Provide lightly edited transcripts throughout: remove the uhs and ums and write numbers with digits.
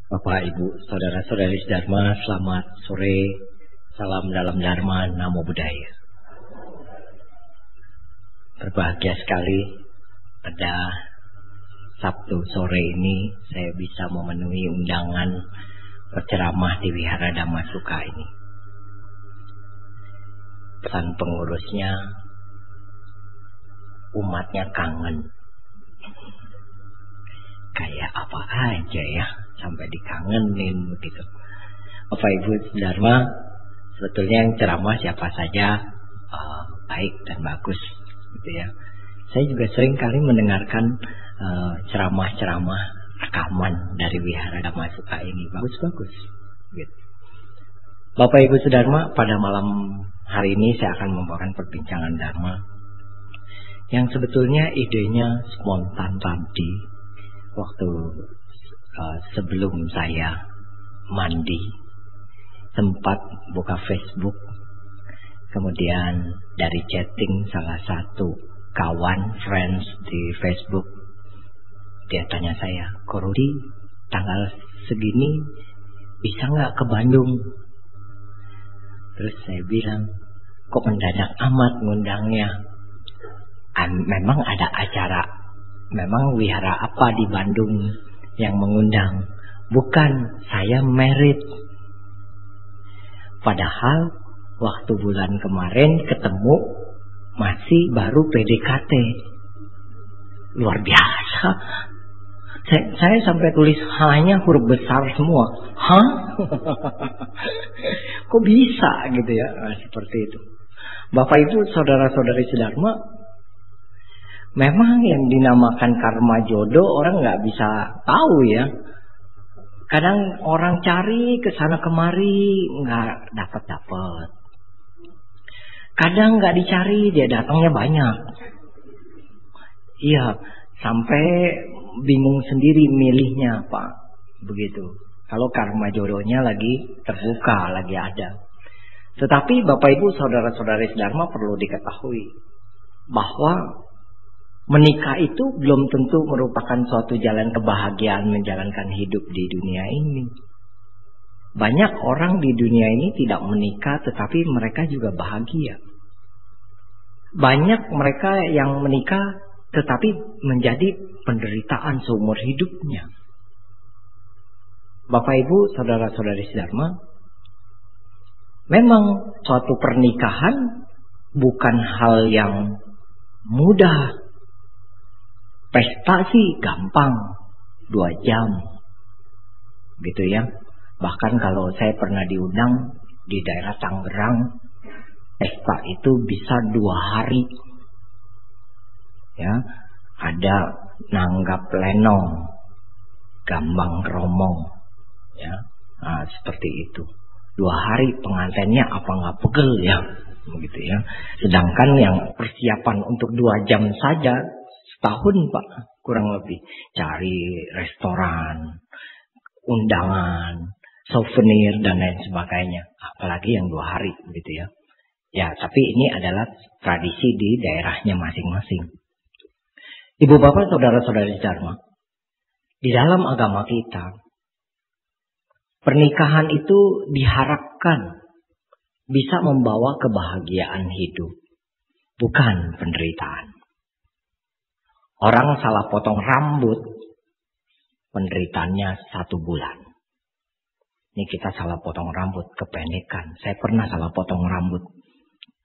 Bapak, Ibu, saudara-saudari Dharma, selamat sore. Salam dalam Dharma, Namo Buddhaya. Berbahagia sekali pada Sabtu sore ini saya bisa memenuhi undangan berceramah di Wihara Dhammasuka ini. Pesan pengurusnya, umatnya kangen. Kayak apa aja ya, sampai dikangenin begitu. Bapak Ibu Dharma, sebetulnya yang ceramah siapa saja baik dan bagus gitu ya. Saya juga sering kali mendengarkan ceramah-ceramah rekaman dari Wihara Dhammasuka ini, bagus-bagus gitu. Bapak Ibu Dharma, pada malam hari ini saya akan membawakan perbincangan Dharma yang sebetulnya idenya spontan tadi waktu sebelum saya mandi, sempat buka Facebook, kemudian dari chatting salah satu kawan friends di Facebook, dia tanya saya, "Ko Rudi, tanggal segini bisa nggak ke Bandung?" Terus saya bilang, "Kok mendadak amat ngundangnya? Memang ada acara, memang wihara apa di Bandung yang mengundang? Bukan, saya married." Padahal waktu bulan kemarin ketemu masih baru PDKT. Luar biasa. Saya sampai tulis hanya huruf besar semua. Hah? Kok bisa gitu ya? Nah, seperti itu. Bapak Ibu, saudara-saudari Dharma, memang yang dinamakan karma jodoh orang nggak bisa tahu ya. Kadang orang cari ke sana kemari nggak dapat. Kadang nggak dicari dia datangnya banyak. Iya, sampai bingung sendiri milihnya Pak. Begitu. Kalau karma jodohnya lagi terbuka, lagi ada. Tetapi Bapak Ibu saudara-saudari Dharma perlu diketahui bahwa menikah itu belum tentu merupakan suatu jalan kebahagiaan menjalankan hidup di dunia ini. Banyak orang di dunia ini tidak menikah tetapi mereka juga bahagia. Banyak mereka yang menikah tetapi menjadi penderitaan seumur hidupnya. Bapak Ibu saudara-saudari Dharma, memang suatu pernikahan bukan hal yang mudah. Pesta sih gampang, 2 jam gitu ya. Bahkan kalau saya pernah diundang di daerah Tangerang, pesta itu bisa 2 hari ya. Ada nanggap lenong, gambang kromong ya. Nah, seperti itu. 2 hari pengantinnya apa nggak pegel ya begitu ya. Sedangkan yang persiapan untuk 2 jam saja setahun Pak, kurang lebih. Cari restoran, undangan, souvenir dan lain sebagainya. Apalagi yang 2 hari gitu ya. Ya, tapi ini adalah tradisi di daerahnya masing-masing. Ibu bapak saudara-saudari Dharma, di dalam agama kita, pernikahan itu diharapkan bisa membawa kebahagiaan hidup, bukan penderitaan. Orang salah potong rambut, penderitaannya 1 bulan. Ini kita salah potong rambut, kependekan. Saya pernah salah potong rambut.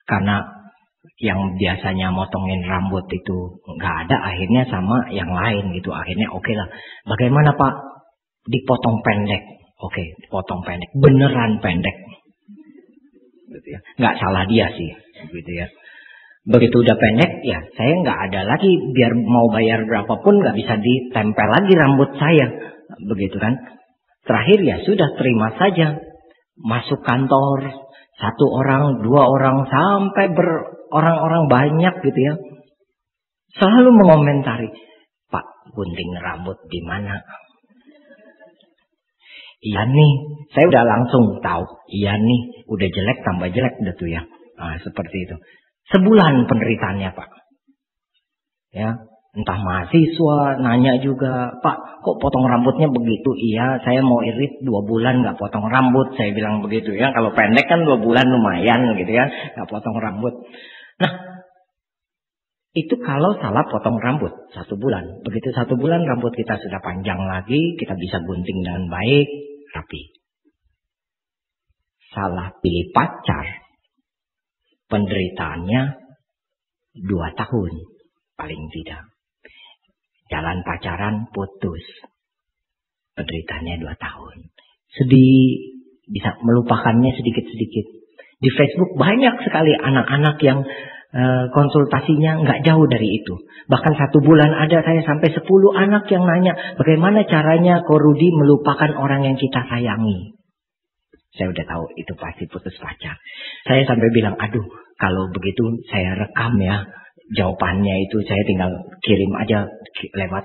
Karena yang biasanya motongin rambut itu nggak ada, akhirnya sama yang lain gitu. Akhirnya oke lah. Bagaimana Pak? Dipotong pendek. Oke, dipotong pendek. Beneran pendek. Gitu ya. Nggak salah dia sih. Gitu ya. Begitu udah pendek, ya saya nggak ada lagi. Biar mau bayar berapapun nggak bisa ditempel lagi rambut saya. Begitu kan. Terakhir ya sudah terima saja. Masuk kantor, 1 orang, 2 orang, sampai orang-orang banyak gitu ya. Selalu mengomentari, "Pak, gunting rambut di mana?" Iya nih, saya udah langsung tahu. Iya nih, udah jelek tambah jelek udah tuh ya. Nah, seperti itu. Sebulan penderitaannya Pak. Ya, Entah mahasiswa nanya juga, Pak, kok potong rambutnya begitu? Iya, saya mau irit 2 bulan nggak potong rambut. Saya bilang begitu ya. Kalau pendek kan 2 bulan lumayan gitu ya, nggak potong rambut. Nah, itu kalau salah potong rambut 1 bulan. Begitu 1 bulan rambut kita sudah panjang lagi, kita bisa gunting dengan baik, rapi. Salah pilih pacar, penderitaannya 2 tahun paling tidak. Jalan pacaran putus, penderitaannya 2 tahun. Sedih, bisa melupakannya sedikit-sedikit. Di Facebook banyak sekali anak-anak yang konsultasinya nggak jauh dari itu. Bahkan 1 bulan ada saya sampai 10 anak yang nanya, bagaimana caranya Ko Rudi melupakan orang yang kita sayangi. Saya udah tahu itu pasti putus pacar. Saya sampai bilang, aduh kalau begitu saya rekam ya. Jawabannya itu saya tinggal kirim aja lewat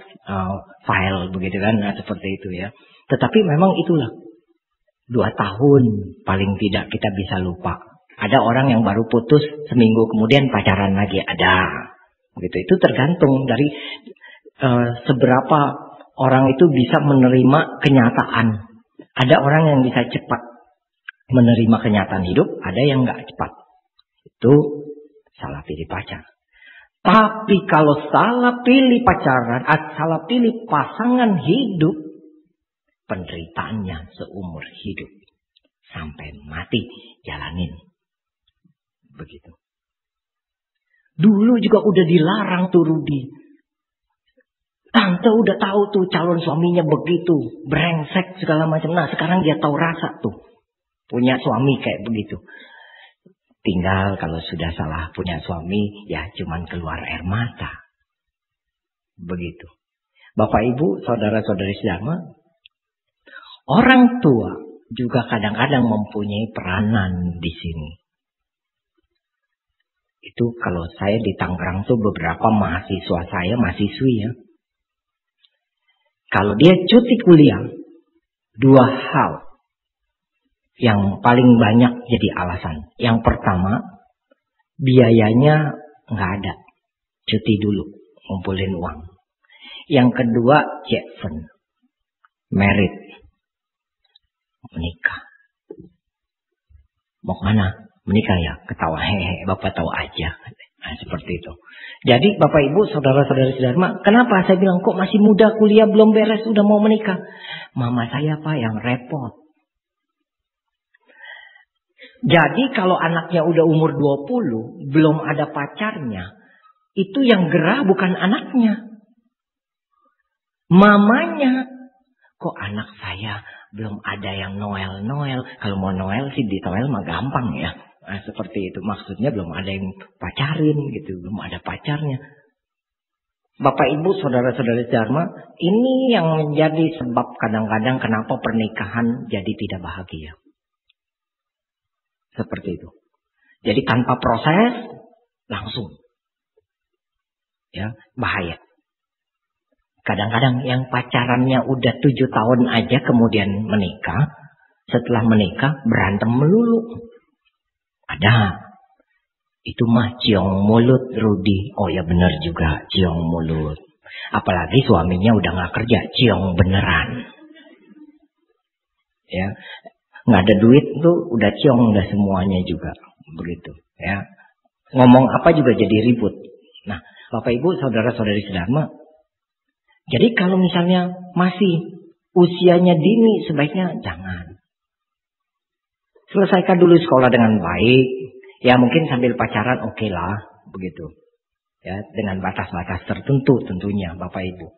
file begitu kan, nah, seperti itu ya. Tetapi memang itulah 2 tahun paling tidak kita bisa lupa. Ada orang yang baru putus seminggu kemudian pacaran lagi, ada. Begitu. Itu tergantung dari seberapa orang itu bisa menerima kenyataan. Ada orang yang bisa cepat menerima kenyataan hidup, ada yang nggak cepat. Itu salah pilih pacar. Tapi kalau salah pilih pacaran, salah pilih pasangan hidup, penderitaannya seumur hidup. Sampai mati jalanin. Begitu. Dulu juga udah dilarang tuh Rudi. Tante udah tahu tuh calon suaminya begitu. Brengsek segala macam. Nah sekarang dia tahu rasa tuh. Punya suami kayak begitu. Tinggal kalau sudah salah punya suami, ya cuman keluar air mata. Begitu. Bapak Ibu, saudara-saudari sedama, orang tua juga kadang-kadang mempunyai peranan di sini. Itu kalau saya di Tangerang tuh beberapa mahasiswa saya, mahasiswi ya. Kalau dia cuti kuliah, 2 hal yang paling banyak jadi alasan. Yang pertama, biayanya nggak ada. Cuti dulu, ngumpulin uang. Yang kedua, Jeffen, merit, menikah. Mau kemana? Menikah ya? Ketawa, hehe, Bapak tahu aja. Nah, seperti itu. Jadi Bapak Ibu, saudara-saudari sedharma, kenapa saya bilang kok masih muda kuliah belum beres udah mau menikah? Mama saya Pak yang repot. Jadi kalau anaknya udah umur 20, belum ada pacarnya, itu yang gerah bukan anaknya. Mamanya, kok anak saya belum ada yang Noel. Kalau mau Noel sih di Noel mah gampang ya. Nah, seperti itu maksudnya belum ada yang pacarin gitu, belum ada pacarnya. Bapak Ibu, saudara-saudari Dharma, ini yang menjadi sebab kadang-kadang kenapa pernikahan jadi tidak bahagia. Seperti itu. Jadi tanpa proses langsung. Ya, bahaya. Kadang-kadang yang pacarannya udah 7 tahun aja kemudian menikah. Setelah menikah berantem melulu. Ada. Itu mah ciong mulut Rudi. Oh ya benar juga ciong mulut. Apalagi suaminya udah gak kerja. Ciong beneran. Ya. Nggak ada duit tuh udah ciong udah semuanya juga begitu ya, ngomong apa juga jadi ribut. Nah Bapak Ibu saudara-saudari sedharma, jadi kalau misalnya masih usianya dini sebaiknya jangan. Selesaikan dulu sekolah dengan baik ya, mungkin sambil pacaran oke lah begitu ya, dengan batas-batas tertentu tentunya Bapak Ibu.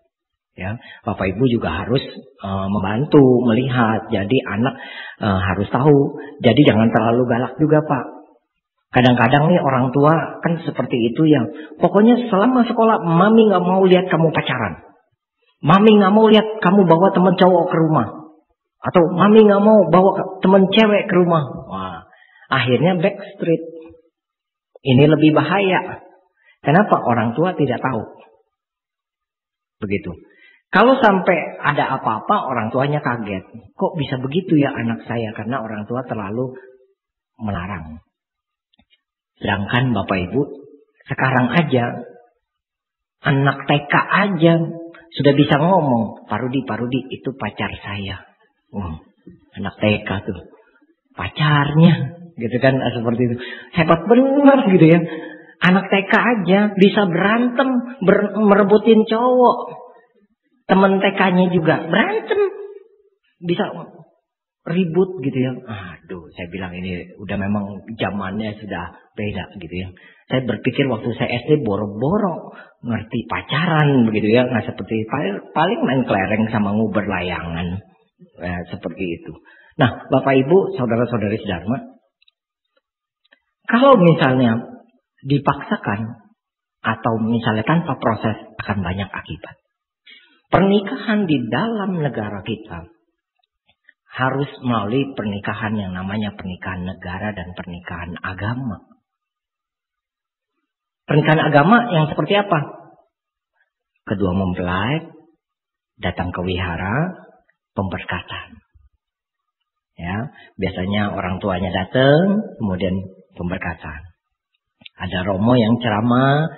Ya, Bapak Ibu juga harus membantu melihat. Jadi anak harus tahu. Jadi jangan terlalu galak juga Pak. Kadang-kadang nih orang tua kan seperti itu ya. Pokoknya selama sekolah mami nggak mau lihat kamu pacaran. Mami nggak mau lihat kamu bawa teman cowok ke rumah. Atau mami nggak mau bawa teman cewek ke rumah. Wah, akhirnya backstreet. Ini lebih bahaya. Kenapa? Orang tua tidak tahu. Begitu. Kalau sampai ada apa-apa orang tuanya kaget. Kok bisa begitu ya anak saya? Karena orang tua terlalu melarang. Sedangkan Bapak Ibu sekarang aja Anak TK aja sudah bisa ngomong, Pak Rudi itu pacar saya. Anak TK tuh pacarnya, gitu kan, seperti itu. Hebat benar gitu ya. Anak TK aja bisa berantem, merebutin cowok. Temen TK-nya juga berantem, bisa ribut gitu ya. Aduh, saya bilang ini udah memang zamannya sudah beda gitu ya. Saya berpikir waktu saya SD boro-boro ngerti pacaran begitu ya. Nah seperti paling main kelereng sama nguber layangan. Seperti itu. Nah Bapak Ibu, saudara-saudari sedharma, kalau misalnya dipaksakan atau misalnya tanpa proses akan banyak akibat. Pernikahan di dalam negara kita harus melalui pernikahan yang namanya pernikahan negara dan pernikahan agama. Pernikahan agama yang seperti apa? Kedua mempelai datang ke wihara, pemberkatan. Ya, biasanya orang tuanya datang, kemudian pemberkatan. Ada romo yang ceramah,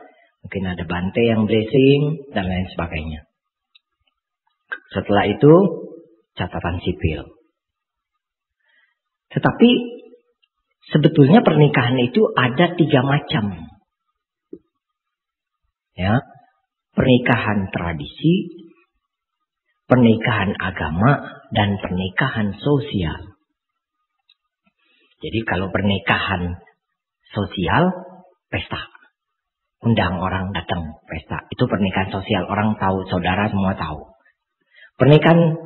mungkin ada bante yang blessing dan lain sebagainya. Setelah itu catatan sipil. Tetapi sebetulnya pernikahan itu ada 3 macam. Ya, pernikahan tradisi, pernikahan agama, dan pernikahan sosial. Jadi kalau pernikahan sosial, pesta. Undang orang datang pesta. Itu pernikahan sosial, orang tahu, saudara semua tahu. Pernikahan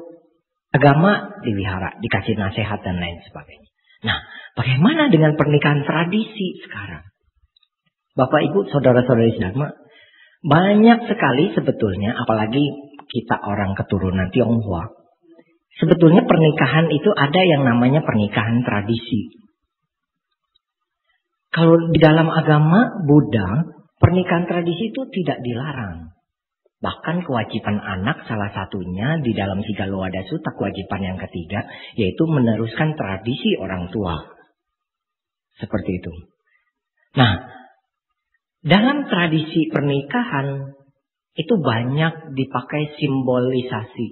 agama di wihara, dikasih nasihat dan lain sebagainya. Nah, bagaimana dengan pernikahan tradisi sekarang? Bapak Ibu, saudara-saudari sedharma, banyak sekali sebetulnya, apalagi kita orang keturunan Tionghoa, sebetulnya pernikahan itu ada yang namanya pernikahan tradisi. Kalau di dalam agama Buddha, pernikahan tradisi itu tidak dilarang. Bahkan kewajiban anak salah satunya di dalam Sigaloada Sutta, kewajiban yang ketiga, yaitu meneruskan tradisi orang tua. Seperti itu. Nah, dalam tradisi pernikahan itu banyak dipakai simbolisasi.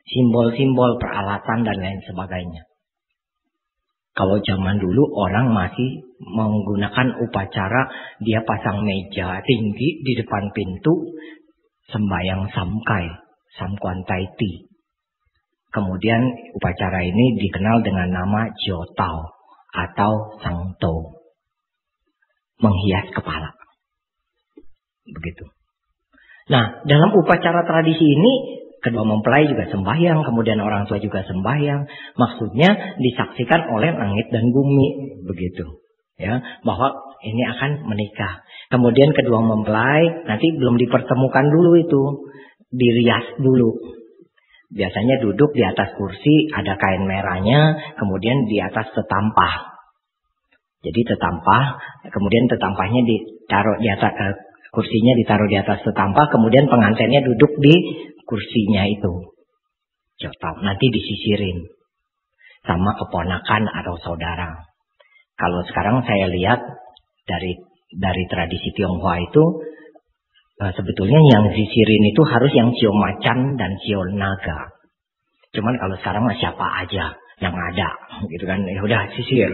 Simbol-simbol peralatan dan lain sebagainya. Kalau zaman dulu orang masih menggunakan upacara, dia pasang meja tinggi di depan pintu, sembahyang samkai, samkuan taiti. Kemudian upacara ini dikenal dengan nama Jiotao atau Sangto. Menghias kepala. Begitu. Nah, dalam upacara tradisi ini, kedua mempelai juga sembahyang, kemudian orang tua juga sembahyang. Maksudnya disaksikan oleh langit dan bumi. Begitu. Ya, bahwa ini akan menikah. Kemudian kedua mempelai nanti belum dipertemukan dulu itu. Dirias dulu. Biasanya duduk di atas kursi, ada kain merahnya, kemudian di atas tetampah. Jadi tetampah, kemudian tetampahnya ditaruh di atas, kursinya ditaruh di atas tetampah, kemudian pengantinnya duduk di kursinya itu. Jotau, nanti disisirin sama keponakan atau saudara. Kalau sekarang saya lihat dari tradisi Tionghoa itu, sebetulnya yang sisirin itu harus yang Sio Macan dan Sio Naga. Cuman kalau sekarang mah siapa aja yang ada, gitu kan? Ya udah sisir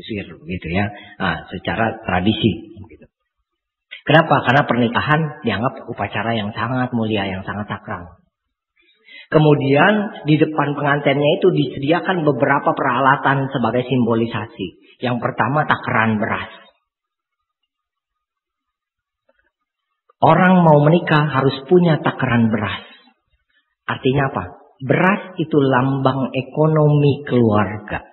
gitu ya. Nah, secara tradisi. Gitu. Kenapa? Karena pernikahan dianggap upacara yang sangat mulia, yang sangat sakral. Kemudian di depan pengantinnya itu disediakan beberapa peralatan sebagai simbolisasi. Yang pertama takaran beras. Orang mau menikah harus punya takaran beras. Artinya apa? Beras itu lambang ekonomi keluarga.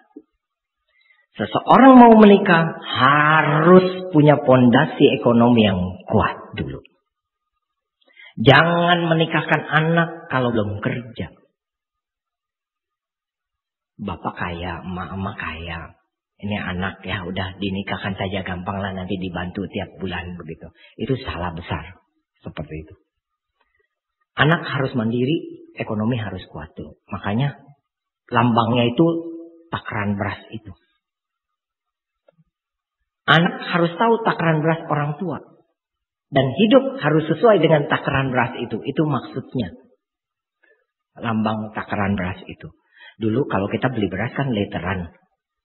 Seseorang mau menikah harus punya pondasi ekonomi yang kuat dulu. Jangan menikahkan anak kalau belum kerja. Bapak kaya, emak kaya. Ini anak ya udah dinikahkan saja gampang lah, nanti dibantu tiap bulan begitu. Itu salah besar. Seperti itu. Anak harus mandiri, ekonomi harus kuat tuh. Makanya lambangnya itu takaran beras itu. Anak harus tahu takaran beras orang tua. Dan hidup harus sesuai dengan takaran beras itu. Itu maksudnya. Lambang takaran beras itu. Dulu kalau kita beli beras kan literan.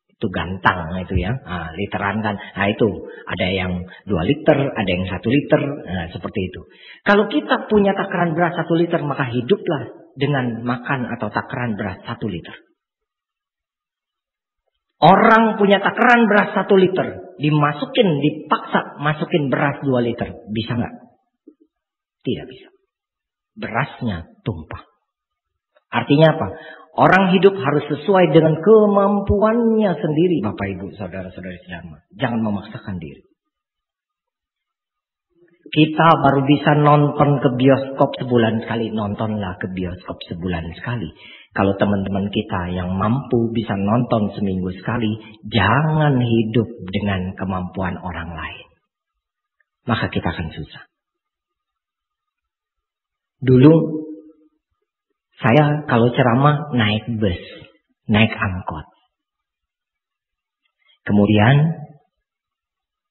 Itu gantang itu ya. Nah, literan kan. Nah itu. Ada yang 2 liter. Ada yang 1 liter. Nah seperti itu. Kalau kita punya takaran beras 1 liter. Maka hiduplah dengan makan atau takaran beras 1 liter. Orang punya takaran beras 1 liter. Dipaksa masukin beras 2 liter. Bisa nggak? Tidak bisa. Berasnya tumpah. Artinya apa? Orang hidup harus sesuai dengan kemampuannya sendiri. Bapak, Ibu, saudara-saudari sekalian. Jangan memaksakan diri. Kita baru bisa nonton ke bioskop sebulan sekali. Nontonlah ke bioskop sebulan sekali. Kalau teman-teman kita yang mampu bisa nonton seminggu sekali, jangan hidup dengan kemampuan orang lain. Maka kita akan susah. Dulu, saya kalau ceramah naik bus, naik angkot. Kemudian,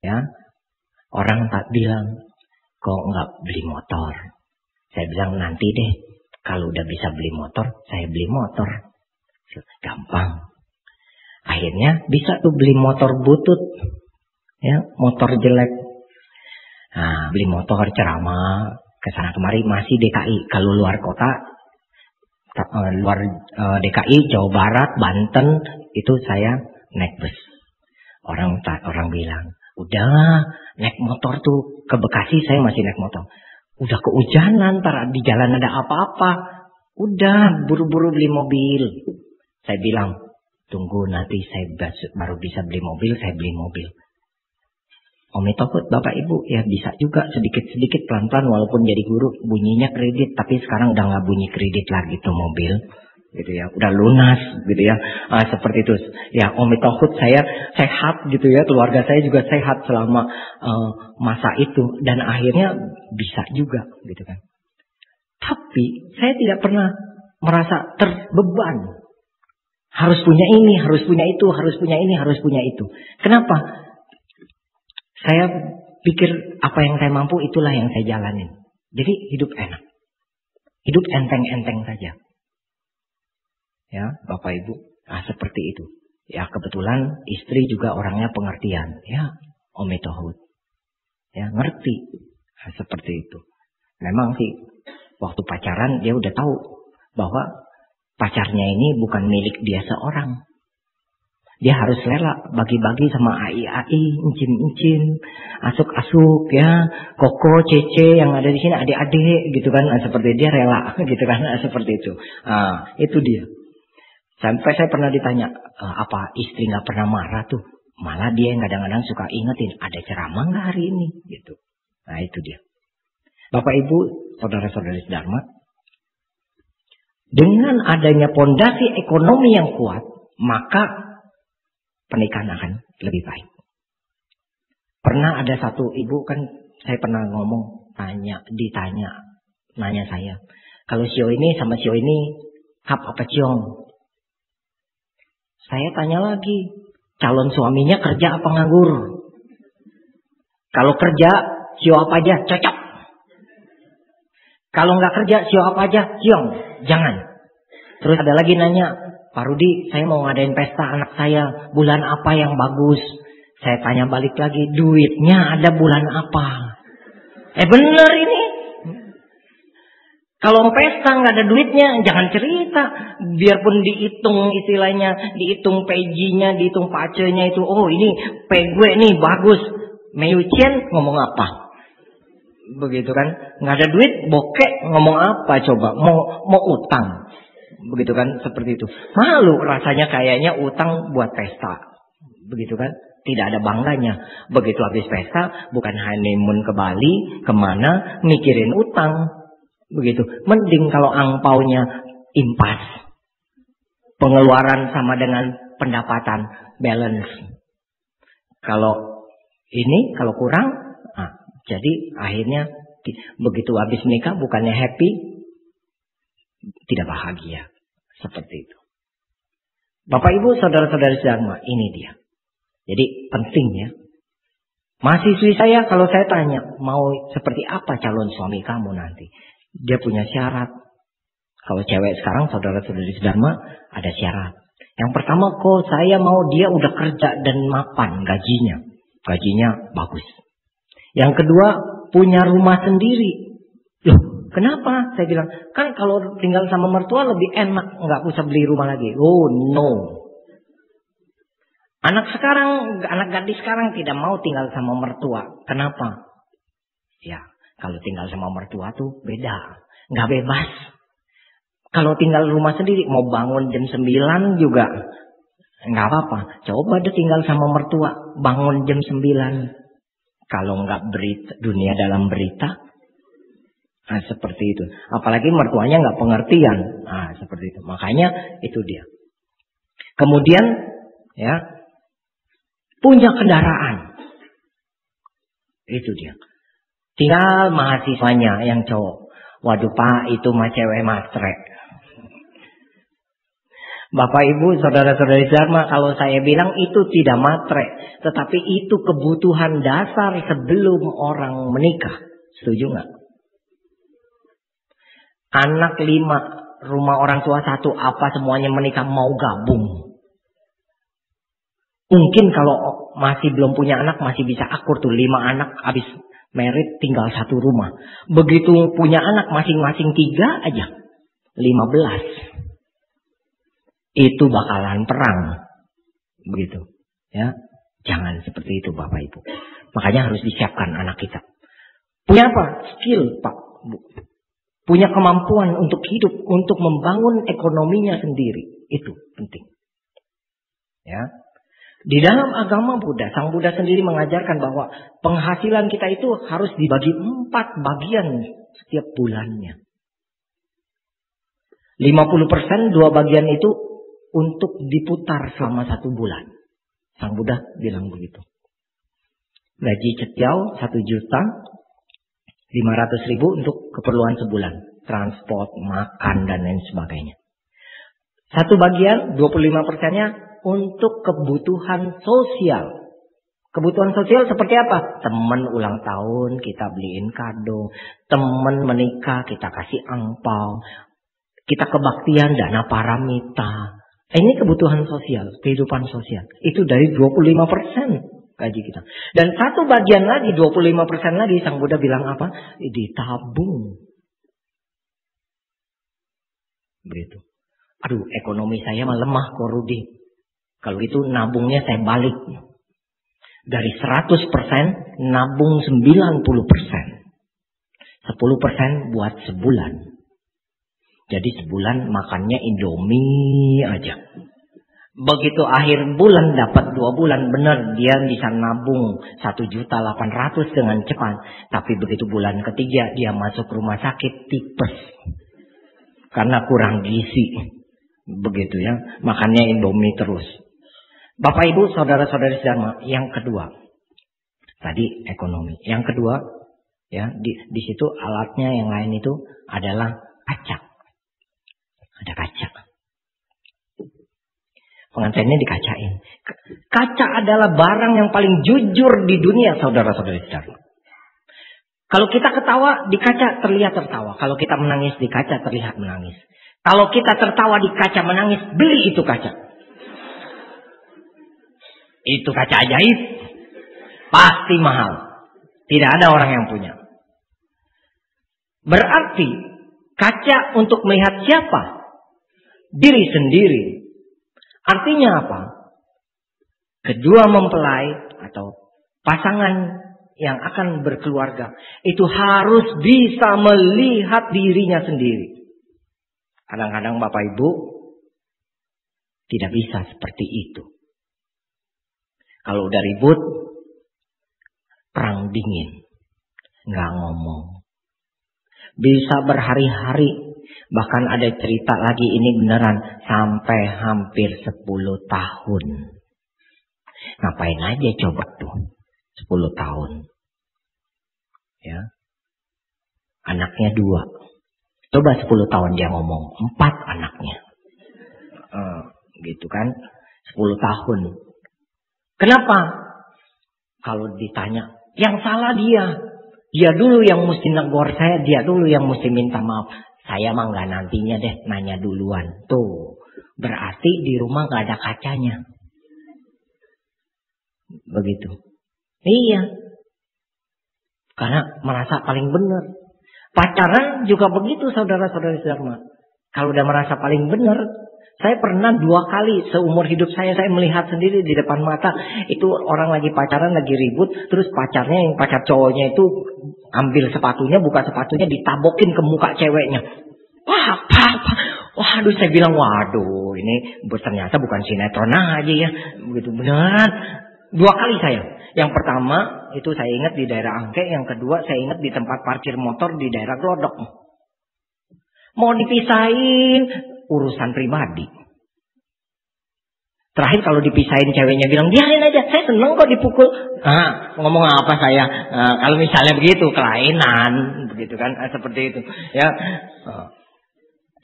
ya, orang tak bilang, kok nggak beli motor? Saya bilang nanti deh. Kalau udah bisa beli motor, saya beli motor. Gampang. Akhirnya bisa tuh beli motor butut. Ya, motor jelek. Nah, beli motor ceramah. Kesana kemari masih DKI. Kalau luar kota, luar DKI, Jawa Barat, Banten, itu saya naik bus. Orang bilang, udah naik motor tuh. Ke Bekasi saya masih naik motor. Udah kehujanan, ntar di jalan ada apa-apa. Udah, buru-buru beli mobil. Saya bilang, tunggu nanti saya baru bisa beli mobil, saya beli mobil. Omi takut Bapak Ibu, ya bisa juga sedikit-sedikit pelan-pelan walaupun jadi guru bunyinya kredit. Tapi sekarang udah gak bunyi kredit lagi tuh mobil. Gitu ya, udah lunas gitu ya. Seperti itu. Ya, Omi takut saya sehat gitu ya, keluarga saya juga sehat selama masa itu, dan akhirnya bisa juga gitu kan. Tapi saya tidak pernah merasa terbeban. Harus punya ini, harus punya itu, harus punya ini, harus punya itu. Kenapa? Saya pikir apa yang saya mampu itulah yang saya jalanin. Jadi hidup enak. Hidup enteng-enteng saja. Ya, Bapak Ibu, seperti itu. Ya, kebetulan istri juga orangnya pengertian. Ya, Omi Tohut. Ya, ngerti. Seperti itu. Memang sih, waktu pacaran dia udah tahu bahwa pacarnya ini bukan milik dia seorang. Dia harus rela bagi-bagi sama ai-ai, incin-incin, asuk-asuk ya, koko, cece yang ada di sini, adik-adik gitu kan. Seperti dia rela gitu kan, seperti itu. Itu dia. Sampai saya pernah ditanya, apa istri gak pernah marah tuh? Malah dia yang kadang-kadang suka ingetin, ada ceramah gak hari ini? Gitu. Nah itu dia. Bapak Ibu, saudara-saudari Dharma, dengan adanya pondasi ekonomi yang kuat, maka pernikahan akan lebih baik. Pernah ada satu ibu, kan saya pernah ngomong, nanya saya, kalau sio ini sama sio ini, hap apa ciong? Saya tanya lagi, calon suaminya kerja apa nganggur? Kalau kerja, sio apa aja, cocok. Kalau nggak kerja, sio apa aja, ciong, jangan. Terus ada lagi nanya, Pak Rudi, saya mau ngadain pesta anak saya, bulan apa yang bagus? Saya tanya balik lagi, duitnya ada bulan apa? Bener ini. Kalau pesta nggak ada duitnya, jangan cerita. Biarpun dihitung istilahnya, dihitung PJ-nya, dihitung pacenya itu. Oh ini P gue nih bagus. Meyucian ngomong apa? Begitu kan? Nggak ada duit, bokek ngomong apa coba? Mau utang. Begitu kan? Seperti itu. Malu rasanya kayaknya utang buat pesta. Begitu kan? Tidak ada bangganya. Begitu habis pesta, bukan honeymoon ke Bali, kemana, mikirin utang. Begitu. Mending kalau angpaunya impas. Pengeluaran sama dengan pendapatan, balance. Kalau ini, kalau kurang, jadi akhirnya begitu habis menikah bukannya happy, tidak bahagia. Seperti itu. Bapak Ibu, saudara-saudari Dharma, ini dia. Jadi penting ya. Mahasiswi saya kalau saya tanya, mau seperti apa calon suami kamu nanti? Dia punya syarat. Kalau cewek sekarang, saudara-saudari Dharma, ada syarat. Yang pertama, kok saya mau dia udah kerja dan mapan gajinya. Gajinya bagus. Yang kedua, punya rumah sendiri. Loh, kenapa? Saya bilang, kan kalau tinggal sama mertua lebih enak. Nggak usah beli rumah lagi. Oh, no. Anak gadis sekarang tidak mau tinggal sama mertua. Kenapa? Ya, kalau tinggal sama mertua tuh beda. Nggak bebas. Kalau tinggal rumah sendiri, mau bangun jam 9 juga nggak apa-apa. Coba deh tinggal sama mertua, bangun jam 9. Kalau nggak dunia dalam berita, seperti itu. Apalagi mertuanya nggak pengertian, seperti itu. Makanya itu dia. Kemudian, ya, punya kendaraan. Itu dia. Tinggal mahasiswanya yang cowok. Waduh Pak, itu mah cewek matre. Bapak Ibu, saudara-saudari Dharma, kalau saya bilang itu tidak matre. Tetapi itu kebutuhan dasar sebelum orang menikah. Setuju nggak? Anak 5, rumah orang tua 1, apa semuanya menikah mau gabung. Mungkin kalau masih belum punya anak masih bisa akur tuh 5 anak habis merit tinggal 1 rumah. Begitu punya anak masing-masing 3 aja 15. Itu bakalan perang. Begitu. Ya, jangan seperti itu Bapak Ibu. Makanya harus disiapkan anak kita. Punya apa? Skill Pak Bu. Punya kemampuan untuk hidup, untuk membangun ekonominya sendiri. Itu penting. Ya. Di dalam agama Buddha, Sang Buddha sendiri mengajarkan bahwa penghasilan kita itu harus dibagi 4 bagian setiap bulannya. 50% 2 bagian itu untuk diputar selama 1 bulan. Sang Buddha bilang begitu. Gaji ceciau 1.500.000 untuk keperluan sebulan. Transport, makan, dan lain sebagainya. 1 bagian, 25%-nya untuk kebutuhan sosial. Kebutuhan sosial seperti apa? Teman ulang tahun, kita beliin kado. Teman menikah, kita kasih angpau. Kita kebaktian, dana paramita. Ini kebutuhan sosial, kehidupan sosial. Itu dari 25% gaji kita. Dan 1 bagian lagi, 25% lagi, Sang Buddha bilang apa? Ditabung. Begitu. Aduh, ekonomi saya mah lemah kok Rudi. Kalau itu nabungnya saya balik. Dari 100% nabung 90%. 10% buat sebulan. Jadi sebulan makannya Indomie aja. Begitu akhir bulan dapat 2 bulan, benar dia bisa nabung 1.800.000 dengan cepat. Tapi begitu bulan ketiga dia masuk rumah sakit tipes. Karena kurang gizi. Begitu ya, makannya Indomie terus. Bapak Ibu, saudara-saudari Dharma, yang kedua. Tadi ekonomi. Yang kedua, ya, di situ alatnya yang lain itu adalah kaca. Ada kaca. Pengantinnya dikacain. Kaca adalah barang yang paling jujur di dunia, saudara-saudari Dharma. Kalau kita ketawa, di kaca terlihat tertawa. Kalau kita menangis, di kaca terlihat menangis. Kalau kita tertawa di kaca menangis, beli itu kaca. Itu kaca ajaib. Pasti mahal. Tidak ada orang yang punya. Berarti kaca untuk melihat siapa? Diri sendiri. Artinya apa? Kedua mempelai atau pasangan yang akan berkeluarga itu harus bisa melihat dirinya sendiri. Kadang-kadang Bapak Ibu tidak bisa seperti itu. Kalau udah ribut, perang dingin, nggak ngomong. Bisa berhari-hari. Bahkan ada cerita lagi ini beneran sampai hampir 10 tahun. Ngapain aja coba tuh 10 tahun. Ya. Anaknya 2. Coba 10 tahun dia ngomong 4 anaknya. Gitu kan. 10 tahun. Kenapa? Kalau ditanya, yang salah dia. Dia dulu yang mesti negor saya, dia dulu yang mesti minta maaf. Saya mah nggak nantinya deh, nanya duluan. Tuh, berarti di rumah nggak ada kacanya. Begitu. Iya. Karena merasa paling benar. Pacaran juga begitu, saudara-saudari Dharma. Kalau udah merasa paling benar, saya pernah 2 kali seumur hidup saya melihat sendiri di depan mata. Itu orang lagi pacaran, lagi ribut. Terus pacarnya, yang pacar cowoknya itu ambil sepatunya, buka sepatunya, ditabokin ke muka ceweknya. Wah, waduh, saya bilang, waduh, ini ternyata bukan sinetron aja ya. Begitu beneran. 2 kali saya. Yang pertama itu saya ingat di daerah Angke, yang kedua saya ingat di tempat parkir motor di daerah Glodok. Mau dipisahin urusan pribadi. Terakhir kalau dipisahin ceweknya bilang, biarin aja, saya seneng kok dipukul. Ngomong apa saya? Kalau misalnya begitu, kelainan, begitu kan, seperti itu. Ya.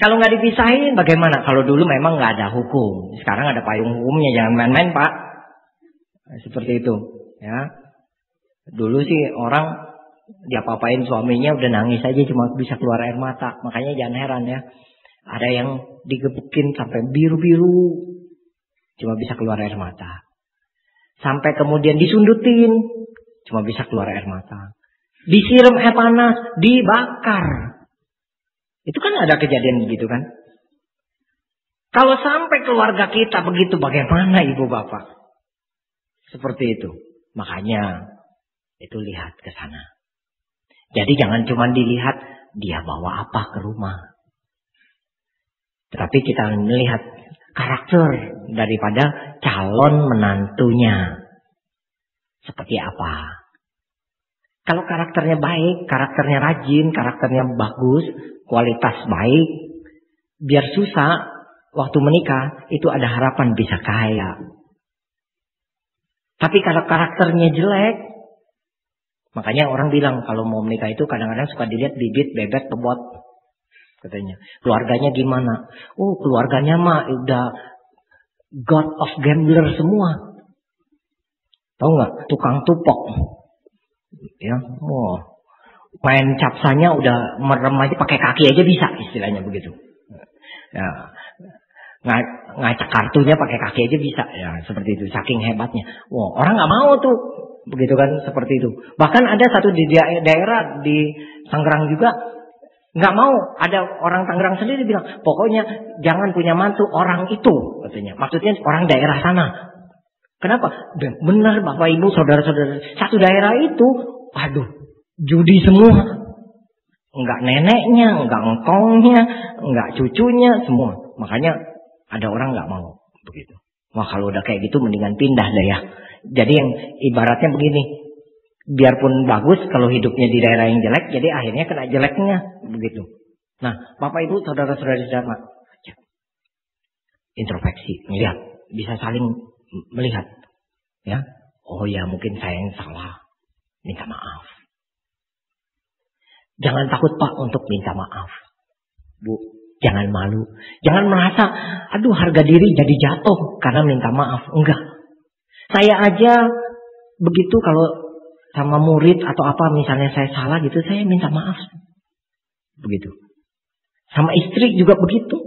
Kalau nggak dipisahin, bagaimana? Kalau dulu memang nggak ada hukum, sekarang ada payung hukumnya, jangan main-main Pak. Seperti itu. Ya, dulu sih orang diapa-apain suaminya udah nangis aja, cuma bisa keluar air mata. Makanya jangan heran ya, ada yang digebukin sampai biru-biru, cuma bisa keluar air mata. Sampai kemudian disundutin, cuma bisa keluar air mata. Disiram air panas, dibakar. Itu kan ada kejadian begitu kan. Kalau sampai keluarga kita begitu, bagaimana ibu bapak? Seperti itu. Makanya itu lihat ke sana. Jadi jangan cuma dilihat dia bawa apa ke rumah. Tetapi kita melihat karakter daripada calon menantunya. Seperti apa. Kalau karakternya baik, karakternya rajin, karakternya bagus, kualitas baik, biar susah waktu menikah itu ada harapan bisa kaya. Tapi kalau karakternya jelek, makanya orang bilang kalau mau menikah itu kadang-kadang suka dilihat bibit, bebek, bebot. Katanya. Keluarganya gimana? Oh, keluarganya mah udah god of gambler semua. Tahu nggak? Tukang tupok. Ya, main capsanya udah merem aja pakai kaki aja bisa, istilahnya begitu. Ya. Ngacak kartunya pakai kaki aja bisa, ya seperti itu, saking hebatnya. Wah, orang nggak mau tuh, begitu kan, seperti itu. Bahkan ada satu di daerah di Tangerang juga nggak mau, ada orang Tangerang sendiri bilang, pokoknya jangan punya mantu orang itu, katanya. Maksudnya orang daerah sana. Kenapa? Benar Bapak Ibu, saudara-saudara, satu daerah itu, aduh, judi semua. Enggak neneknya, enggak engkongnya, enggak cucunya, semua. Makanya ada orang nggak mau begitu. Wah, kalau udah kayak gitu mendingan pindah deh ya. Jadi yang ibaratnya begini, biarpun bagus kalau hidupnya di daerah yang jelek, jadi akhirnya kena jeleknya begitu. Nah, Bapak Ibu, saudara-saudari Dharma, introspeksi, melihat, bisa saling melihat, ya. Oh ya, mungkin saya yang salah, minta maaf. Jangan takut Pak untuk minta maaf, Bu. Jangan malu. Jangan merasa, aduh harga diri jadi jatuh karena minta maaf. Enggak. Saya aja begitu kalau sama murid atau apa misalnya saya salah gitu, saya minta maaf. Begitu. Sama istri juga begitu.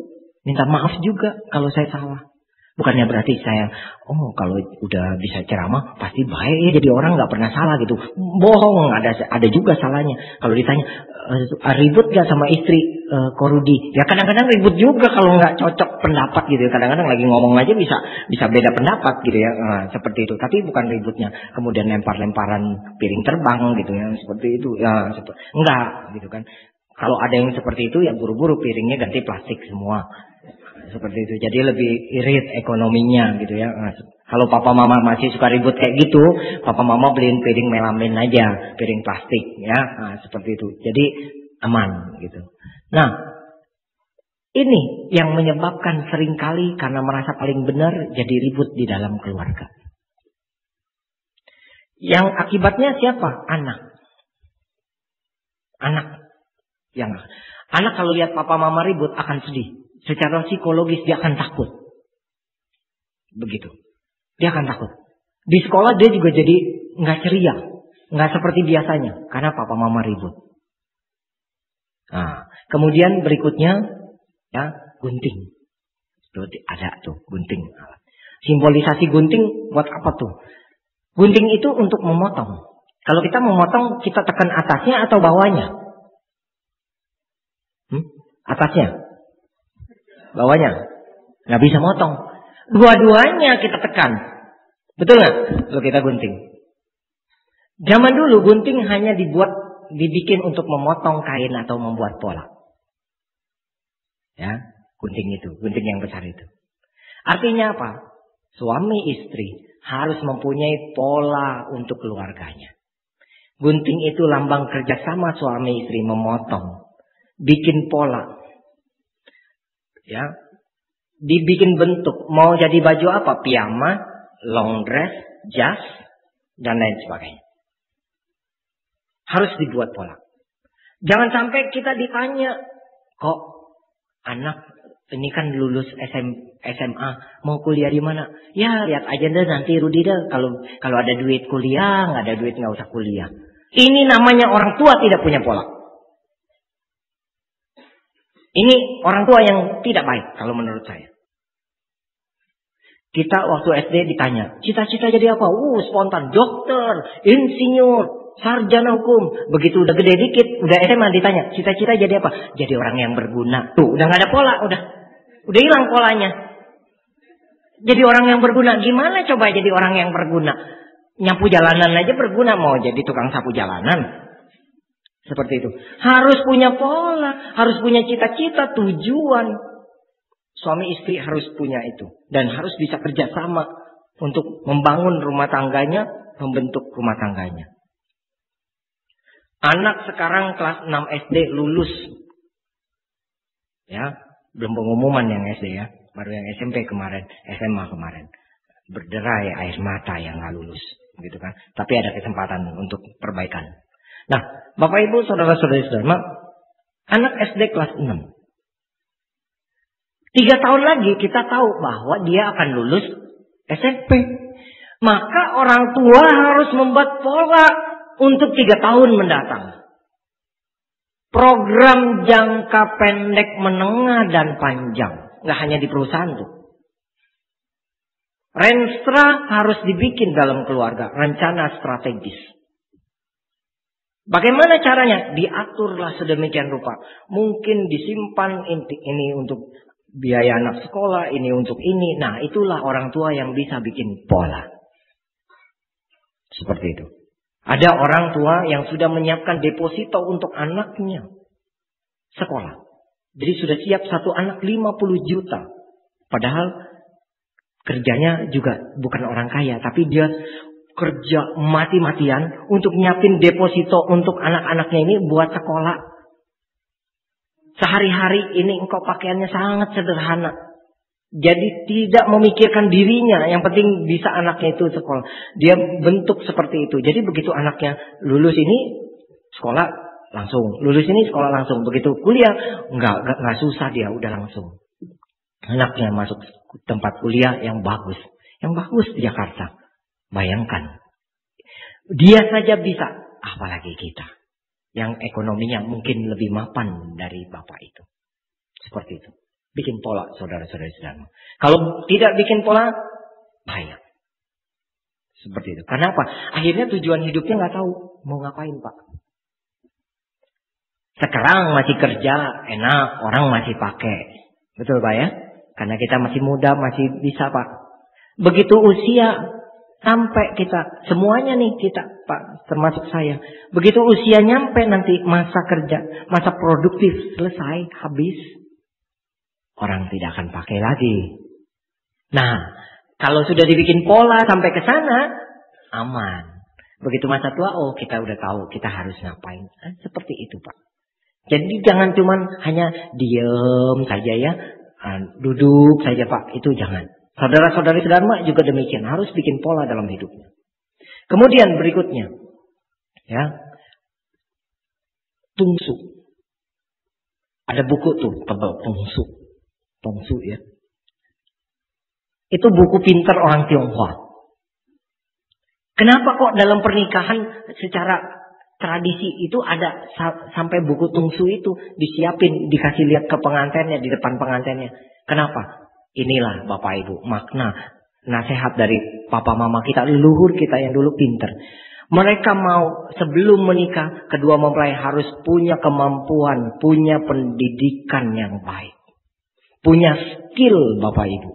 Minta maaf juga kalau saya salah. Bukannya berarti saya, kalau udah bisa ceramah pasti baik ya, jadi orang nggak pernah salah gitu. Bohong, ada juga salahnya. Kalau ditanya ribut gak sama istri Korudi? Ya kadang-kadang ribut juga kalau nggak cocok pendapat gitu. Kadang-kadang lagi ngomong aja bisa beda pendapat gitu ya. Seperti itu. Tapi bukan ributnya kemudian lempar-lemparan piring terbang gitu ya. Seperti itu. Ya, enggak gitu kan. Kalau ada yang seperti itu ya buru-buru piringnya ganti plastik semua. Seperti itu. Jadi lebih irit ekonominya gitu ya. Kalau papa mama masih suka ribut kayak gitu, papa mama beliin piring melamin aja, piring plastik ya. Seperti itu. Jadi aman gitu. Nah, ini yang menyebabkan seringkali karena merasa paling benar jadi ribut di dalam keluarga. Yang akibatnya siapa? Anak. Anak kalau lihat papa mama ribut akan sedih. Secara psikologis dia akan takut. Begitu. Dia akan takut. Di sekolah dia juga jadi nggak ceria, nggak seperti biasanya karena papa mama ribut. Nah, kemudian berikutnya ya gunting. Tuh ada tuh gunting. Simbolisasi gunting buat apa tuh? Gunting itu untuk memotong. Kalau kita memotong, kita tekan atasnya atau bawahnya? Atasnya? Bawahnya? Nggak bisa motong. Dua-duanya kita tekan. Betul nggak? Kalau kita gunting. Zaman dulu gunting hanya dibikin untuk memotong kain atau membuat pola. Ya, gunting itu, gunting yang besar itu. Artinya apa? Suami istri harus mempunyai pola untuk keluarganya. Gunting itu lambang kerjasama suami istri memotong, bikin pola, ya, dibikin bentuk. Mau jadi baju apa? Piyama, long dress, jas, dan lain sebagainya. Harus dibuat pola. Jangan sampai kita ditanya, kok anak ini kan lulus SMA, mau kuliah di mana? Ya lihat aja deh nanti Rudi deh. Kalau ada duit kuliah, nggak ada duit nggak usah kuliah. Ini namanya orang tua tidak punya pola. Ini orang tua yang tidak baik kalau menurut saya. Kita waktu SD ditanya, cita-cita jadi apa? Spontan, dokter, insinyur, sarjana hukum. Begitu udah gede dikit, udah SMA ditanya, cita-cita jadi apa? Jadi orang yang berguna. Tuh, udah nggak ada pola, udah hilang polanya. Jadi orang yang berguna, gimana coba jadi orang yang berguna? Nyapu jalanan aja berguna, mau jadi tukang sapu jalanan. Seperti itu. Harus punya pola, harus punya cita-cita, tujuan. Suami istri harus punya itu. Dan harus bisa kerjasama untuk membangun rumah tangganya, membentuk rumah tangganya. Anak sekarang kelas 6 SD lulus. Ya, belum pengumuman yang SD ya. Baru yang SMP kemarin, SMA kemarin. Berderai air mata yang gak lulus. Gitu kan. Tapi ada kesempatan untuk perbaikan. Nah, Bapak Ibu, saudara-saudari sekalian, anak SD kelas 6. 3 tahun lagi kita tahu bahwa dia akan lulus SMP. Maka orang tua harus membuat pola untuk 3 tahun mendatang. Program jangka pendek, menengah, dan panjang. Nggak hanya di perusahaan tuh. Renstra harus dibikin dalam keluarga. Rencana strategis. Bagaimana caranya? Diaturlah sedemikian rupa. Mungkin disimpan ini untuk biaya anak sekolah, ini untuk ini. Nah, itulah orang tua yang bisa bikin pola. Seperti itu. Ada orang tua yang sudah menyiapkan deposito untuk anaknya sekolah. Jadi sudah siap satu anak 50 juta. Padahal kerjanya juga bukan orang kaya, tapi dia kerja mati-matian untuk nyiapin deposito untuk anak-anaknya ini buat sekolah. Sehari-hari ini engkau pakaiannya sangat sederhana. Jadi tidak memikirkan dirinya, yang penting bisa anaknya itu sekolah. Dia bentuk seperti itu. Jadi begitu anaknya lulus ini sekolah langsung, lulus ini sekolah langsung. Begitu kuliah enggak susah, dia udah langsung. Anaknya masuk tempat kuliah yang bagus di Jakarta. Bayangkan, dia saja bisa, apalagi kita yang ekonominya mungkin lebih mapan dari bapak itu. Seperti itu. Bikin pola, saudara-saudari sekalian. Kalau tidak bikin pola, bahaya. Seperti itu. Karena apa? Akhirnya tujuan hidupnya nggak tahu mau ngapain, Pak. Sekarang masih kerja, enak, orang masih pakai. Betul, Pak ya? Karena kita masih muda, masih bisa, Pak. Begitu usia sampai kita, semuanya nih kita, Pak, termasuk saya. Begitu usia nyampe nanti masa kerja, masa produktif selesai, habis. Orang tidak akan pakai lagi. Nah, kalau sudah dibikin pola sampai ke sana, aman. Begitu masa tua, kita udah tahu kita harus ngapain. Seperti itu, Pak. Jadi jangan cuman hanya diem saja ya, duduk saja, Pak. Itu jangan. Saudara-saudari sedharma juga demikian, harus bikin pola dalam hidupnya. Kemudian berikutnya, ya, tungsu. Ada buku tuh tebal, tungsu ya. Itu buku pintar orang Tionghoa. Kenapa kok dalam pernikahan secara tradisi itu ada sampai buku tungsu itu disiapin, dikasih lihat ke pengantinnya, di depan pengantinnya. Kenapa? Inilah Bapak Ibu makna nasihat dari papa mama kita, leluhur kita yang dulu pinter. Mereka mau sebelum menikah, kedua mempelai harus punya kemampuan, punya pendidikan yang baik. Punya skill Bapak Ibu.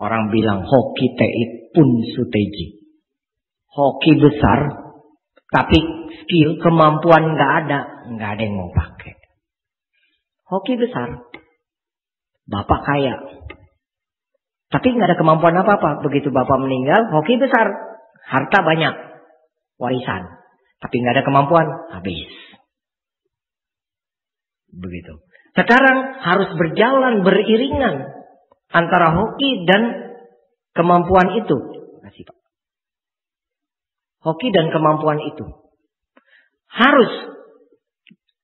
Orang bilang hoki teit pun suteji. Hoki besar, tapi skill, kemampuan nggak ada yang mau pakai. Hoki besar, bapak kaya, tapi nggak ada kemampuan apa-apa. Begitu bapak meninggal, hoki besar, harta banyak, warisan, tapi nggak ada kemampuan, habis. Begitu. Sekarang harus berjalan beriringan antara hoki dan kemampuan itu. Kasih Pak. Hoki dan kemampuan itu harus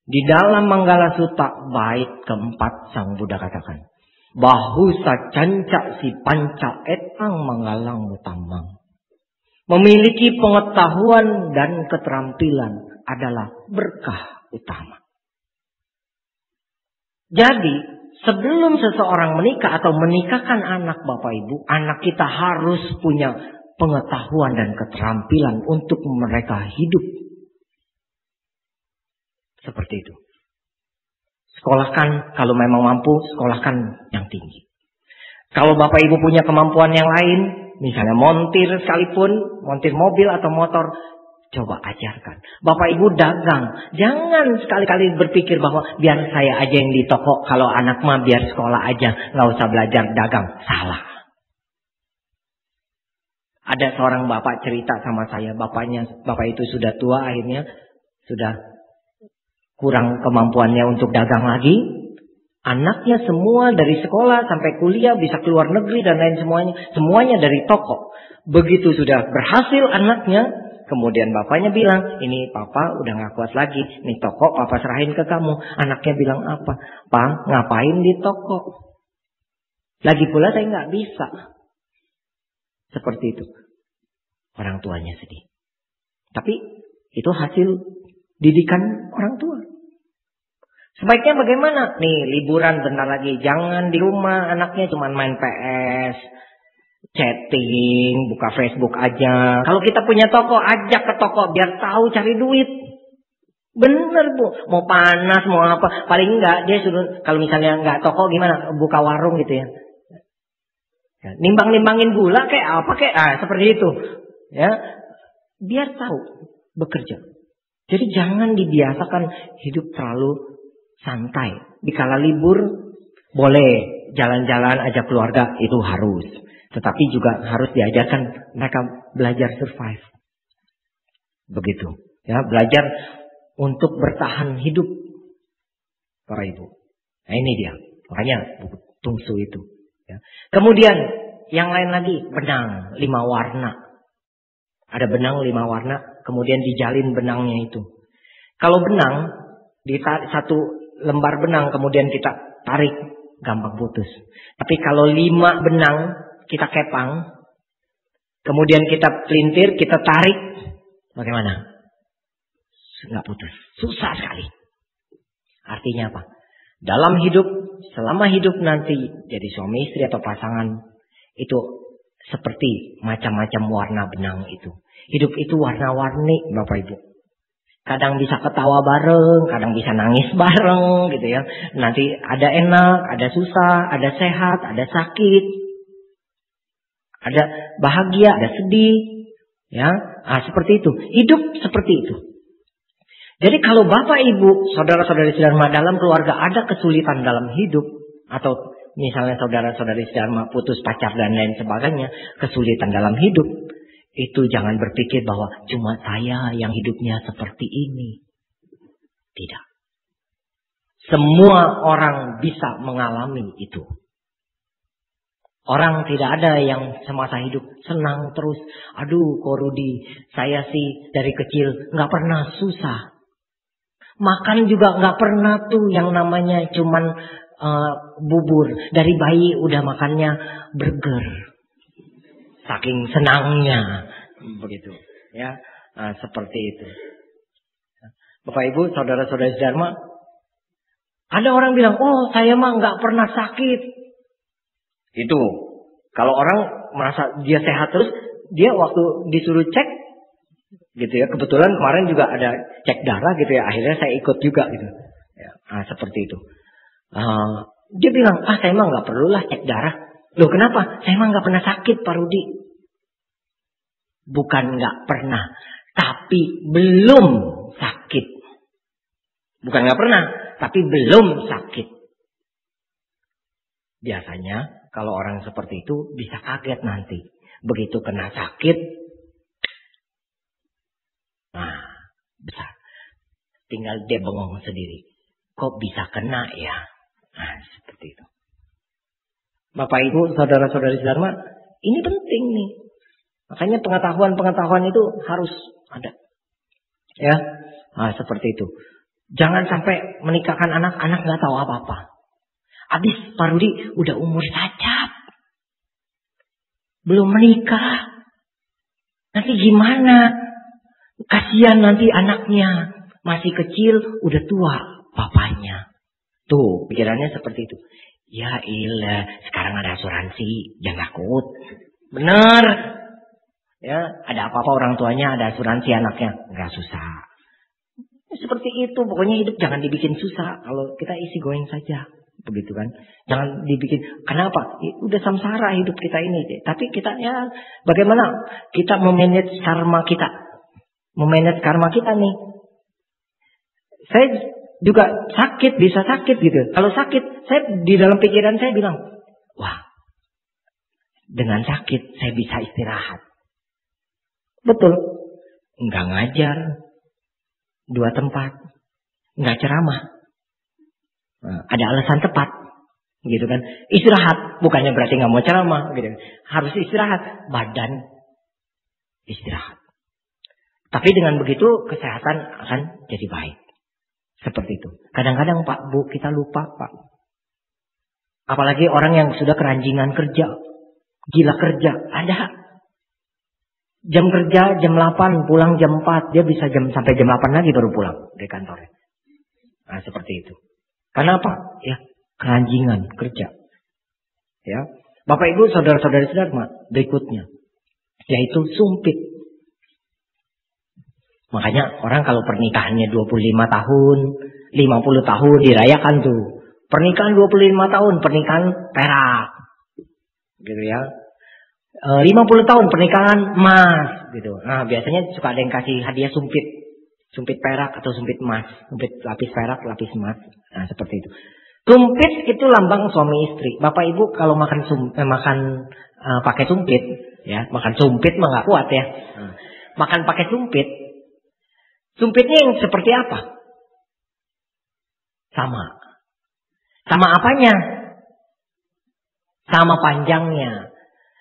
di dalam Manggala Sutta bait keempat Sang Buddha katakan, bahusa canca si panca etang manggalang mutamang. Memiliki pengetahuan dan keterampilan adalah berkah utama. Jadi sebelum seseorang menikah atau menikahkan anak Bapak Ibu, anak kita harus punya pengetahuan dan keterampilan untuk mereka hidup. Seperti itu. Sekolahkan, kalau memang mampu, sekolahkan yang tinggi. Kalau Bapak Ibu punya kemampuan yang lain, misalnya montir sekalipun, montir mobil atau motor, coba ajarkan. Bapak Ibu dagang, jangan sekali-kali berpikir bahwa biar saya aja yang di toko, kalau anak mah biar sekolah aja, nggak usah belajar dagang. Salah. Ada seorang bapak cerita sama saya, bapak itu sudah tua, akhirnya sudah kurang kemampuannya untuk dagang lagi. Anaknya semua dari sekolah sampai kuliah bisa keluar negeri dan lain semuanya dari toko. Begitu sudah berhasil anaknya, kemudian bapaknya bilang, ini papa udah gak kuat lagi, nih toko papa serahin ke kamu. Anaknya bilang apa? Pak, ngapain di toko? Lagi pula saya gak bisa. Seperti itu. Orang tuanya sedih. Tapi itu hasil didikan orang tua. Sebaiknya bagaimana? Nih liburan bentar lagi. Jangan di rumah anaknya cuma main PS, chatting, buka Facebook aja. Kalau kita punya toko, ajak ke toko biar tahu cari duit. Bener Bu. Mau panas, mau apa. Paling enggak dia suruh, kalau misalnya enggak toko gimana? Buka warung gitu ya. Nimbang-nimbangin gula kayak apa kayak seperti itu. Ya, biar tahu bekerja. Jadi jangan dibiasakan hidup terlalu santai. Dikala libur boleh jalan-jalan ajak keluarga, itu harus. Tetapi juga harus diajarkan mereka belajar survive. Begitu. Ya, belajar untuk bertahan hidup para ibu. Nah ini dia. Makanya buku tungsu itu. Ya. Kemudian yang lain lagi, benang 5 warna. Ada benang 5 warna, kemudian dijalin benangnya itu. Kalau benang, satu lembar benang kemudian kita tarik, gampang putus. Tapi kalau 5 benang kita kepang, kemudian kita pelintir, kita tarik, bagaimana? Nggak putus, susah sekali. Artinya apa? Dalam hidup, selama hidup nanti jadi suami istri atau pasangan, itu seperti macam-macam warna benang itu. Hidup itu warna-warni Bapak Ibu. Kadang bisa ketawa bareng, kadang bisa nangis bareng gitu ya. Nanti ada enak, ada susah, ada sehat, ada sakit. Ada bahagia, ada sedih. Ya, seperti itu. Hidup seperti itu. Jadi kalau Bapak Ibu, saudara-saudari sedharma dalam keluarga ada kesulitan dalam hidup, atau misalnya saudara-saudari sedharma putus pacar dan lain sebagainya, kesulitan dalam hidup, itu jangan berpikir bahwa cuma saya yang hidupnya seperti ini. Tidak. Semua orang bisa mengalami itu. Orang tidak ada yang semasa hidup senang terus. Aduh, Ko Rudi, saya sih dari kecil nggak pernah susah. Makan juga nggak pernah tuh yang namanya cuman bubur. Dari bayi udah makannya burger. saking senangnya, begitu. Ya, seperti itu. Bapak Ibu, saudara-saudara Dharma, ada orang bilang, oh saya mah nggak pernah sakit. Itu, kalau orang merasa dia sehat terus, dia waktu disuruh cek, gitu ya. Kebetulan kemarin juga ada cek darah gitu ya. Akhirnya saya ikut juga gitu. Ya, seperti itu. Dia bilang, saya mah nggak perlulah cek darah. Loh kenapa? Saya mah nggak pernah sakit, Pak Rudi. Bukan nggak pernah, tapi belum sakit. Bukan nggak pernah, tapi belum sakit. Biasanya kalau orang seperti itu bisa kaget nanti. Begitu kena sakit, besar. Tinggal dia bengong sendiri. Kok bisa kena ya? Seperti itu. Bapak Ibu, saudara-saudari Dharma, ini penting nih. Makanya pengetahuan-pengetahuan itu harus ada. Ya, seperti itu. Jangan sampai menikahkan anak-anak nggak tahu apa-apa. Habis Pak Rudi udah umur cacat, belum menikah. Nanti gimana? Kasihan nanti anaknya masih kecil, udah tua bapaknya. Tuh pikirannya seperti itu. Ya ilah, sekarang ada asuransi, jangan takut. Bener. Ya, ada apa-apa orang tuanya ada asuransi anaknya, nggak susah. Seperti itu, pokoknya hidup jangan dibikin susah. Kalau kita isi going saja, begitu kan? Jangan dibikin. Kenapa? Udah samsara hidup kita ini. Tapi kita ya, bagaimana kita memanage karma kita? Memanage karma kita nih. Saya juga sakit, bisa sakit gitu. Kalau sakit, saya di dalam pikiran saya bilang, wah, dengan sakit saya bisa istirahat. Betul. Enggak ngajar. 2 tempat. Enggak ceramah. Ada alasan tepat. Gitu kan. Istirahat. Bukannya berarti enggak mau ceramah. Gitu. Harus istirahat. Badan istirahat. Tapi dengan begitu kesehatan akan jadi baik. Seperti itu. Kadang-kadang Pak, Bu, kita lupa Pak. Apalagi orang yang sudah keranjingan kerja. Gila kerja. Ada. Jam kerja jam 8, pulang jam 4. Dia bisa sampai jam 8 lagi baru pulang dari kantornya. Seperti itu. Karena apa? Ya, keranjingan kerja. Ya. Bapak Ibu, saudara-saudari Dharma, berikutnya yaitu sumpit. Makanya orang kalau pernikahannya 25 tahun, 50 tahun dirayakan tuh. Pernikahan 25 tahun, pernikahan perak. Gitu ya. 50 tahun pernikahan emas gitu. Nah, biasanya suka ada yang kasih hadiah sumpit. Sumpit perak atau sumpit emas. Sumpit lapis perak, lapis emas. Nah, seperti itu. Sumpit itu lambang suami istri. Bapak Ibu kalau makan pakai sumpit, ya, makan sumpit mah enggak kuat ya. Makan pakai sumpit. Sumpitnya yang seperti apa? Sama. Sama apanya? Sama panjangnya.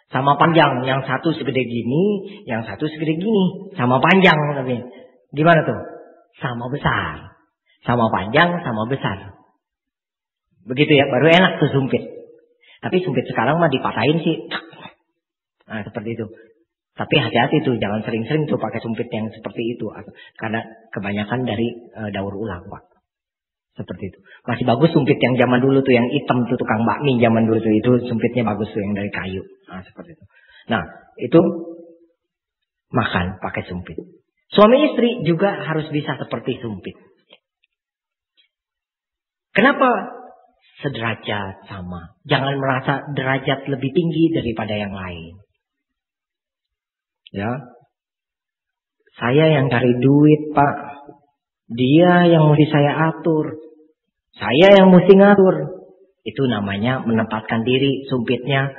Sama panjang, yang satu segede gini, yang satu segede gini, sama panjang tapi. Gimana tuh? Sama besar. Sama panjang, sama besar. Begitu ya, baru enak tuh sumpit. Tapi sumpit sekarang mah dipatahin sih. Nah, seperti itu. Tapi hati-hati tuh, jangan sering-sering tuh pakai sumpit yang seperti itu. Karena kebanyakan dari daur ulang, Pak. Seperti itu. Masih bagus sumpit yang zaman dulu tuh, yang hitam tuh, tukang bakmi zaman dulu tuh, itu sumpitnya bagus tuh yang dari kayu. Nah, seperti itu. Nah, itu makan pakai sumpit. Suami istri juga harus bisa seperti sumpit. Kenapa? Sederajat sama. Jangan merasa derajat lebih tinggi daripada yang lain. Ya. Saya yang cari duit, Pak. Dia yang mesti saya atur. Saya yang mesti ngatur. Itu namanya menempatkan diri. Sumpitnya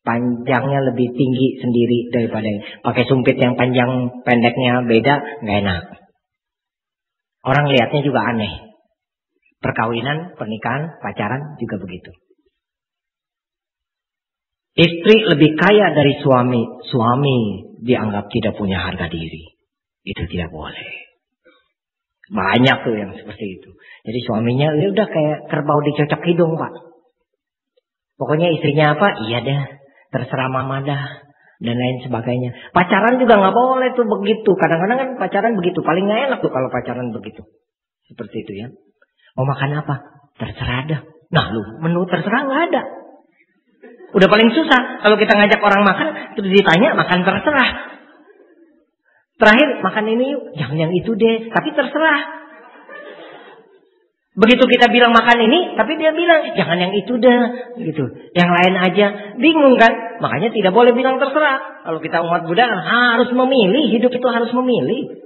panjangnya lebih tinggi sendiri daripada pakai sumpit yang panjang pendeknya beda, nggak enak. Orang lihatnya juga aneh. Perkawinan, pernikahan, pacaran juga begitu. Istri lebih kaya dari suami. Suami dianggap tidak punya harga diri. Itu tidak boleh. Banyak tuh yang seperti itu. Jadi suaminya udah kayak kerbau dicocok hidung, Pak. Pokoknya istrinya apa? Iya deh. Terserah mama dah. dan lain sebagainya. Pacaran juga nggak boleh tuh begitu. Kadang-kadang kan pacaran begitu. Paling nggak enak tuh kalau pacaran begitu. Seperti itu ya. Mau makan apa? Terserah dah. Nah lu, menu terserah nggak ada. Udah paling susah. Kalau kita ngajak orang makan, terus ditanya makan terserah. Terakhir makan ini yuk. Jangan yang itu deh. Tapi terserah. Begitu kita bilang makan ini, tapi dia bilang jangan yang itu deh, gitu. Yang lain aja, bingung kan? Makanya tidak boleh bilang terserah. Kalau kita umat Buddha harus memilih, hidup itu harus memilih.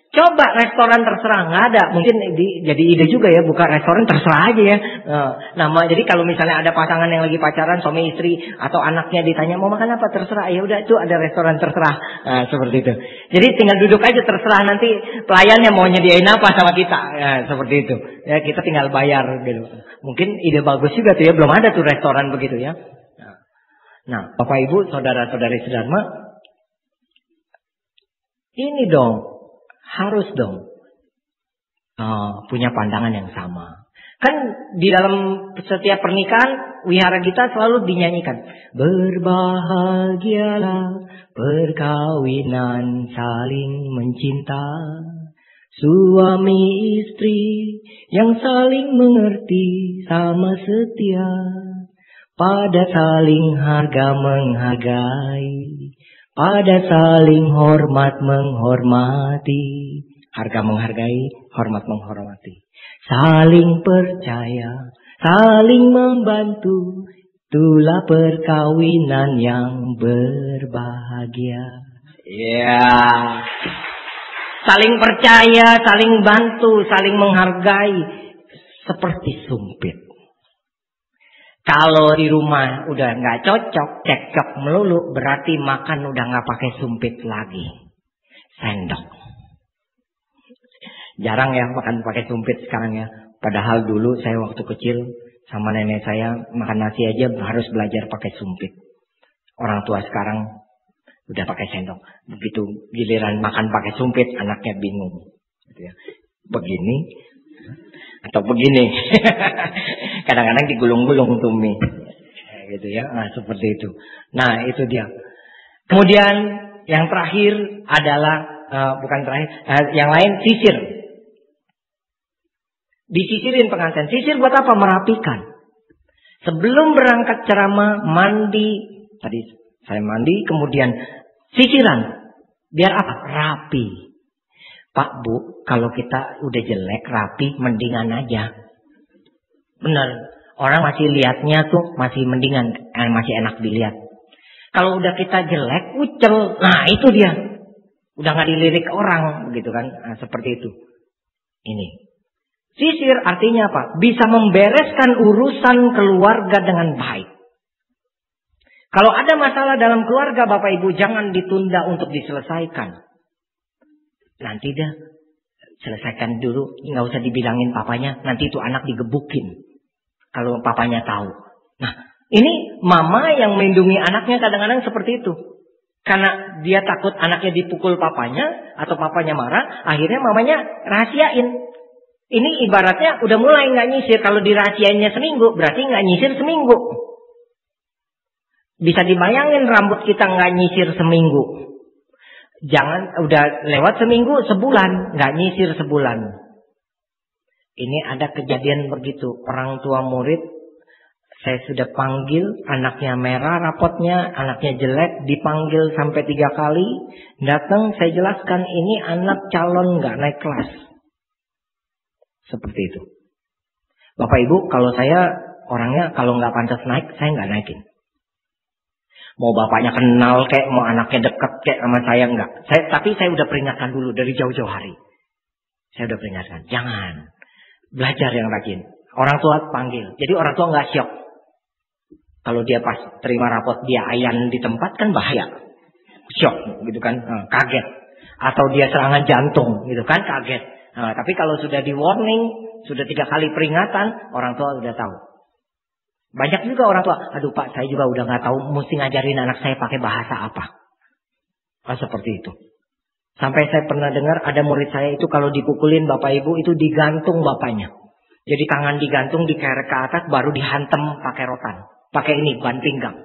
Coba restoran terserah, nggak ada. Mungkin jadi ide juga ya, buka restoran terserah aja ya. Jadi kalau misalnya ada pasangan yang lagi pacaran, suami istri atau anaknya ditanya mau makan apa, terserah. Ya udah itu ada restoran terserah, seperti itu. Jadi tinggal duduk aja terserah, nanti pelayannya mau nyediain apa sama kita, seperti itu. Ya kita tinggal bayar gitu. Mungkin ide bagus juga tuh ya, belum ada tuh restoran begitu ya. Nah, Bapak Ibu, saudara-saudari sedharma, ini dong. Harus dong punya pandangan yang sama. Kan di dalam setiap pernikahan wihara kita selalu dinyanyikan, berbahagialah perkawinan saling mencinta, suami istri yang saling mengerti sama setia, pada saling harga menghargai, pada saling hormat menghormati. Harga menghargai, hormat menghormati. Saling percaya, saling membantu. Itulah perkawinan yang berbahagia. Ya. Saling percaya, saling bantu, saling menghargai. Seperti sumpit. Kalau di rumah udah nggak cocok, cekcok melulu, berarti makan udah nggak pakai sumpit lagi, sendok. Jarang ya makan pakai sumpit sekarang ya. Padahal dulu saya waktu kecil sama nenek saya makan nasi aja harus belajar pakai sumpit. Orang tua sekarang udah pakai sendok. Begitu giliran makan pakai sumpit, anaknya bingung. Begini atau begini. Kadang-kadang digulung-gulung tuh mie. Gitu ya. Nah, seperti itu. Nah, itu dia. Kemudian yang terakhir adalah bukan terakhir, yang lain sisir. Disisirin pengantin. Sisir buat apa? Merapikan. Sebelum berangkat ceramah, mandi. Tadi saya mandi, kemudian sisiran. Biar apa? Rapi. Pak, Bu, kalau kita udah jelek, rapi, mendingan aja. Benar. Orang masih lihatnya tuh masih mendingan, masih enak dilihat. Kalau udah kita jelek, ucel. Nah, itu dia. Udah gak dilirik orang, begitu kan. Nah, seperti itu. Ini. Sisir artinya apa? Bisa membereskan urusan keluarga dengan baik. Kalau ada masalah dalam keluarga, Bapak Ibu, jangan ditunda untuk diselesaikan. Nanti dah, selesaikan dulu. Nggak usah dibilangin papanya. Nanti itu anak digebukin. Kalau papanya tahu. Nah, ini mama yang melindungi anaknya kadang-kadang seperti itu. Karena dia takut anaknya dipukul papanya. Atau papanya marah. Akhirnya mamanya rahasiain. Ini ibaratnya udah mulai nggak nyisir. Kalau dirahasiainnya seminggu, berarti nggak nyisir seminggu. Bisa dibayangin rambut kita nggak nyisir seminggu. Jangan udah lewat seminggu, sebulan, nggak nyisir sebulan. Ini ada kejadian begitu. Orang tua murid, saya sudah panggil, anaknya merah rapotnya, anaknya jelek, dipanggil sampai 3 kali. Datang, saya jelaskan ini anak calon nggak naik kelas. Seperti itu. Bapak Ibu, kalau saya orangnya kalau nggak pantas naik, saya nggak naikin. Mau bapaknya kenal kayak, mau anaknya deket kayak sama saya, enggak. Tapi saya udah peringatkan dulu dari jauh-jauh hari. Saya udah peringatkan, jangan. Belajar yang rajin. Orang tua panggil. Jadi orang tua nggak syok. Kalau dia pas terima rapot dia ayan di tempat kan bahaya. Syok gitu kan, kaget. Atau dia serangan jantung gitu kan, kaget. Tapi kalau sudah di warning, sudah 3 kali peringatan, orang tua udah tahu. Banyak juga orang tua, aduh Pak, saya juga udah nggak tahu mesti ngajarin anak saya pakai bahasa apa. Seperti itu. Sampai saya pernah dengar ada murid saya itu kalau dipukulin Bapak Ibu itu digantung bapaknya. Jadi tangan digantung, dikerek ke atas, baru dihantam pakai rotan. Pakai ini, ban pinggang.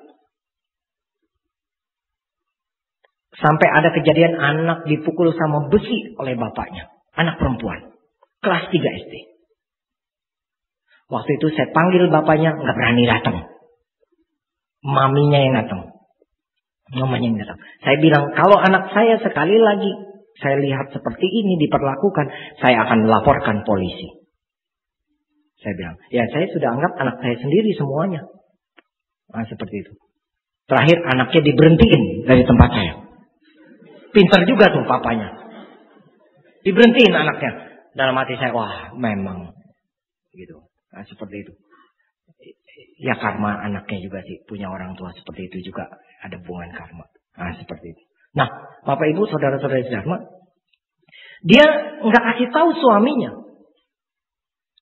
Sampai ada kejadian anak dipukul sama besi oleh bapaknya. Anak perempuan. Kelas 3 SD. Waktu itu saya panggil bapaknya, nggak berani datang. Maminya yang datang. Mamanya yang datang. Saya bilang, kalau anak saya sekali lagi saya lihat seperti ini diperlakukan, saya akan laporkan polisi. Saya bilang, ya saya sudah anggap anak saya sendiri semuanya. Nah, seperti itu. Terakhir anaknya diberhentiin dari tempat saya. Pintar juga tuh papanya. Diberhentiin anaknya. Dalam hati saya, wah memang gitu. Nah, seperti itu. Ya karma anaknya juga sih. Punya orang tua seperti itu juga. Ada hubungan karma. Nah, seperti itu. Nah, Bapak Ibu, saudara-saudari Dharma. Dia nggak kasih tahu suaminya.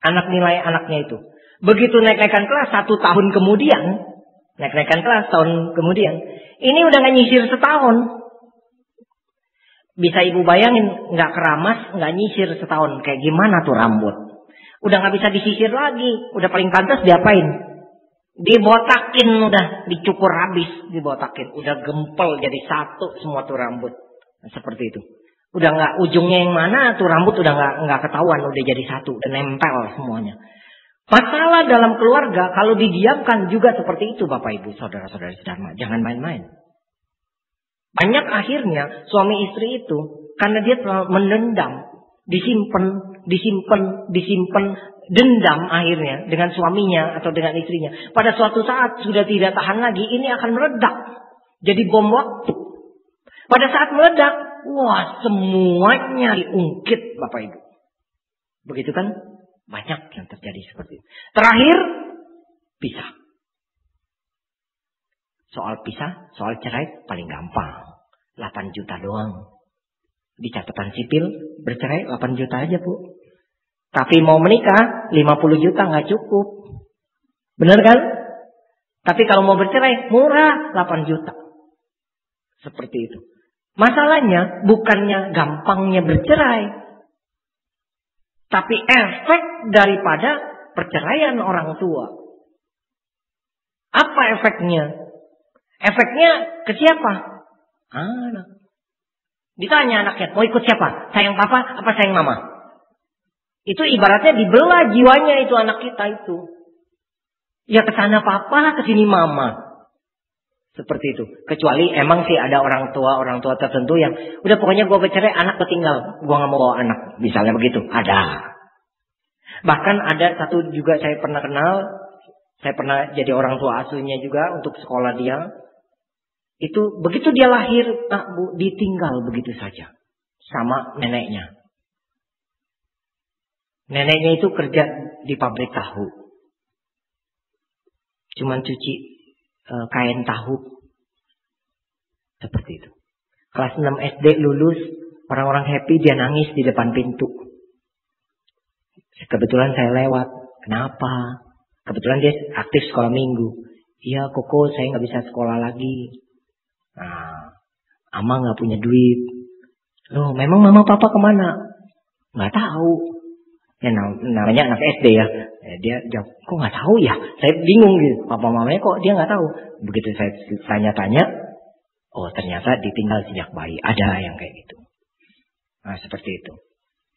Anak nilai anaknya itu. Begitu naik-naikan kelas 1 tahun kemudian. Naik-naikan kelas tahun kemudian. Ini udah nggak nyisir setahun. Bisa ibu bayangin, nggak keramas, nggak nyisir setahun. Kayak gimana tuh rambut? Udah nggak bisa disisir lagi. Udah paling pantas diapain? Dibotakin udah, dicukur habis, dibotakin. Udah gempel jadi satu semua tuh rambut. Nah, seperti itu. Udah nggak ujungnya yang mana tuh rambut udah nggak ketahuan, udah jadi satu, udah nempel semuanya. Masalah dalam keluarga kalau didiamkan juga seperti itu, Bapak Ibu, saudara-saudari Dharma. Jangan main-main. Banyak akhirnya suami istri itu karena dia terlalu menendam, disimpan, dendam akhirnya dengan suaminya atau dengan istrinya. Pada suatu saat sudah tidak tahan lagi, ini akan meledak. Jadi bom waktu. Pada saat meledak, wah semuanya diungkit, Bapak Ibu. Begitu kan? Banyak yang terjadi seperti itu. Terakhir, pisah. Soal pisah, soal cerai paling gampang. 8 juta doang. Di catatan sipil bercerai 8 juta aja, Bu. Tapi mau menikah 50 juta nggak cukup. Benar kan? Tapi kalau mau bercerai murah 8 juta. Seperti itu. Masalahnya bukannya gampangnya bercerai. Tapi efek daripada perceraian orang tua. Apa efeknya? Efeknya ke siapa? Anak. Ditanya anaknya, mau ikut siapa? Sayang papa apa sayang mama? Itu ibaratnya dibelah jiwanya itu anak kita itu. Ya ke sana papa, ke sini mama. Seperti itu. Kecuali emang sih ada orang tua tertentu yang udah pokoknya gue bercerai, anak ketinggal, gue nggak mau bawa anak. Misalnya begitu. Ada. Bahkan ada satu juga saya pernah kenal, saya pernah jadi orang tua asuhnya juga untuk sekolah dia. Itu begitu dia lahir, Bu, ditinggal begitu saja sama neneknya. Neneknya itu kerja di pabrik tahu. Cuman cuci kain tahu. Seperti itu. Kelas 6 SD lulus, orang-orang happy, dia nangis di depan pintu. Kebetulan saya lewat. Kenapa? Kebetulan dia aktif sekolah minggu. Iya, Koko, saya nggak bisa sekolah lagi. Nah, Ama nggak punya duit. Loh, memang mama papa kemana? Nggak tahu. Ya namanya anak SD ya. Dia jawab, kok nggak tahu ya? Saya bingung gitu. Papa mamanya kok dia nggak tahu. Begitu saya tanya-tanya, oh ternyata ditinggal sejak bayi. Ada yang kayak gitu. Nah seperti itu.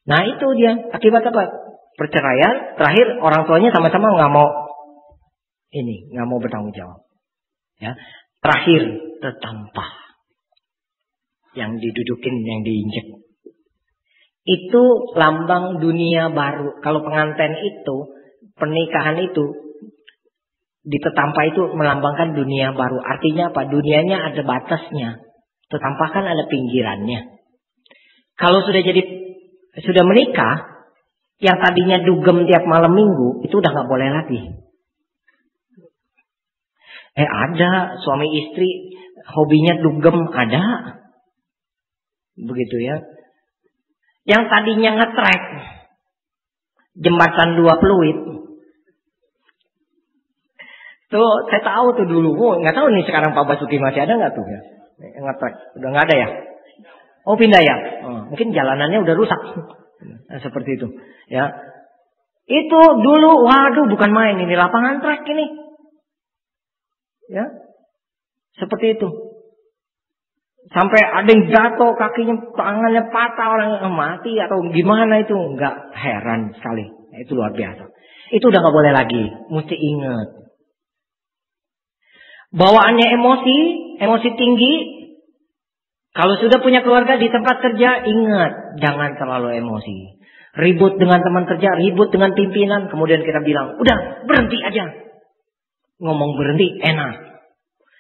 Nah itu dia akibat apa? Perceraian. Terakhir orang tuanya sama-sama nggak mau bertanggung jawab. Ya. Terakhir tertampah. Yang didudukin, yang diinjek. Itu lambang dunia baru. Kalau pengantin itu, pernikahan itu, ditetampah itu melambangkan dunia baru. Artinya apa? Dunianya ada batasnya. Tetampah kan ada pinggirannya. Kalau sudah menikah, yang tadinya dugem tiap malam minggu, itu udah nggak boleh lagi. Ada suami istri hobinya dugem, ada. Begitu ya. Yang tadinya ngetrek jembatan 2 Pluit. Tuh saya tahu tuh dulu. Nggak tahu nih sekarang Pak Basuki masih ada nggak tuh ya? Ngetrek. Udah nggak ada ya? Oh pindah ya? Mungkin jalanannya udah rusak. Nah, seperti itu. Ya. Itu dulu, waduh bukan main ini lapangan trek ini. Ya, seperti itu. Sampai ada yang jatuh, kakinya, tangannya patah, orang mati atau gimana itu. Enggak, heran sekali. Itu luar biasa. Itu udah gak boleh lagi. Mesti ingat. Bawaannya emosi tinggi. Kalau sudah punya keluarga di tempat kerja, ingat. Jangan terlalu emosi. Ribut dengan teman kerja, ribut dengan pimpinan. Kemudian kita bilang, udah berhenti aja. Ngomong berhenti, enak.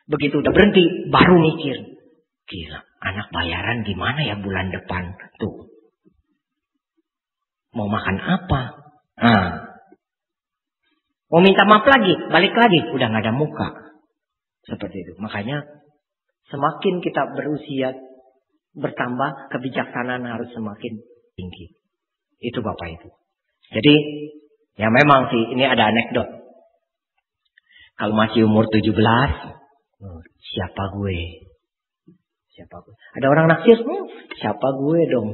Begitu udah berhenti, baru mikir. Gila, anak bayaran gimana ya bulan depan? Tuh. Mau makan apa? Mau minta maaf lagi, balik lagi. Udah gak ada muka. Seperti itu. Makanya semakin kita berusia bertambah, kebijaksanaan harus semakin tinggi. Itu Bapak Ibu. Jadi, ya memang sih, ini ada anekdot. Kalau masih umur 17, siapa gue? Siapa gue? Ada orang naksir, siapa gue dong?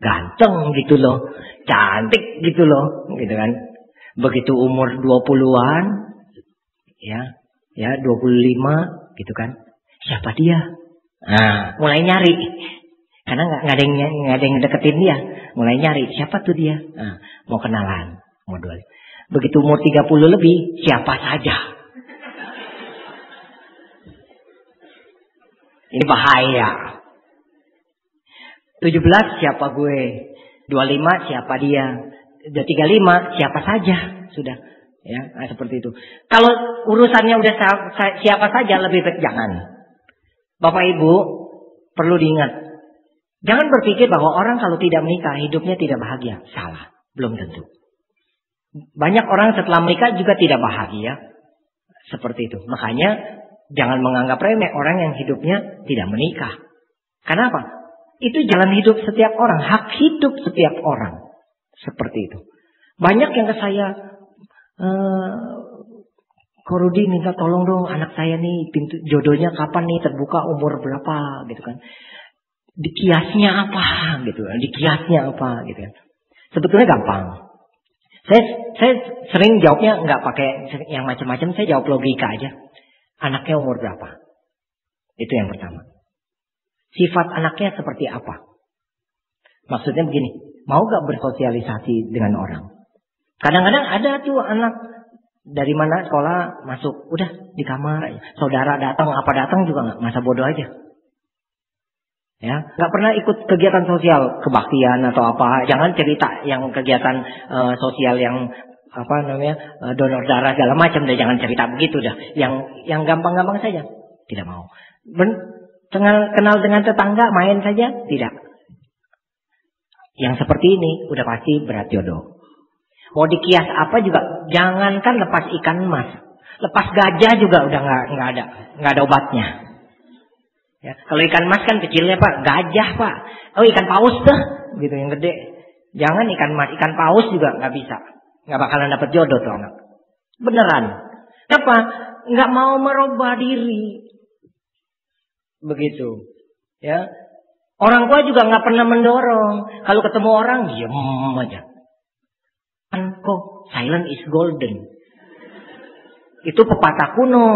Ganteng gitu loh, cantik gitu loh, gitu kan. Begitu umur 20-an, ya 25 gitu kan. Siapa dia? Mulai nyari. Karena nggak ada yang deketin dia, mulai nyari siapa tuh dia. Mau kenalan, mau duel. Begitu umur 30 lebih, siapa saja. Ini bahaya. 17 siapa gue, 25 siapa dia, 35 siapa saja, sudah. Ya, seperti itu. Kalau urusannya udah siapa saja, lebih baik jangan. Bapak Ibu perlu diingat, jangan berpikir bahwa orang kalau tidak menikah hidupnya tidak bahagia. Salah, belum tentu. Banyak orang setelah menikah juga tidak bahagia. Seperti itu. Makanya jangan menganggap remeh orang yang hidupnya tidak menikah. Kenapa? Itu jalan hidup setiap orang, hak hidup setiap orang. Seperti itu. Banyak yang ke saya, Korudi minta tolong dong anak saya nih, pintu jodohnya kapan nih terbuka, umur berapa gitu kan. Dikiasnya apa gitu kan. Dikiasnya apa gitu kan. Sebetulnya gampang. Saya sering jawabnya nggak pakai yang macam-macam, saya jawab logika aja. Anaknya umur berapa? Itu yang pertama. Sifat anaknya seperti apa? Maksudnya begini, mau gak bersosialisasi dengan orang? Kadang-kadang ada tuh anak dari mana sekolah masuk, udah di kamar, saudara datang apa datang juga nggak, masa bodoh aja. Ya, nggak pernah ikut kegiatan sosial, kebaktian atau apa. Jangan cerita yang kegiatan sosial yang apa namanya donor darah segala macam, deh jangan cerita begitu dah. Yang gampang-gampang saja, tidak mau. Kenal dengan tetangga main saja, tidak. Yang seperti ini udah pasti berat jodoh. Mau dikias apa juga, jangankan lepas ikan emas, lepas gajah juga udah nggak ada obatnya. Ya, kalau ikan emas kan kecilnya Pak, gajah Pak, ikan paus tuh, gitu yang gede. Jangan ikan emas, ikan paus juga nggak bisa. Nggak bakalan dapat jodoh tuh anak. Beneran. Kenapa? Nggak mau merubah diri. Begitu. Ya. Orang tua juga nggak pernah mendorong. Kalau ketemu orang, diam aja. Kok silent is golden. Itu pepatah kuno.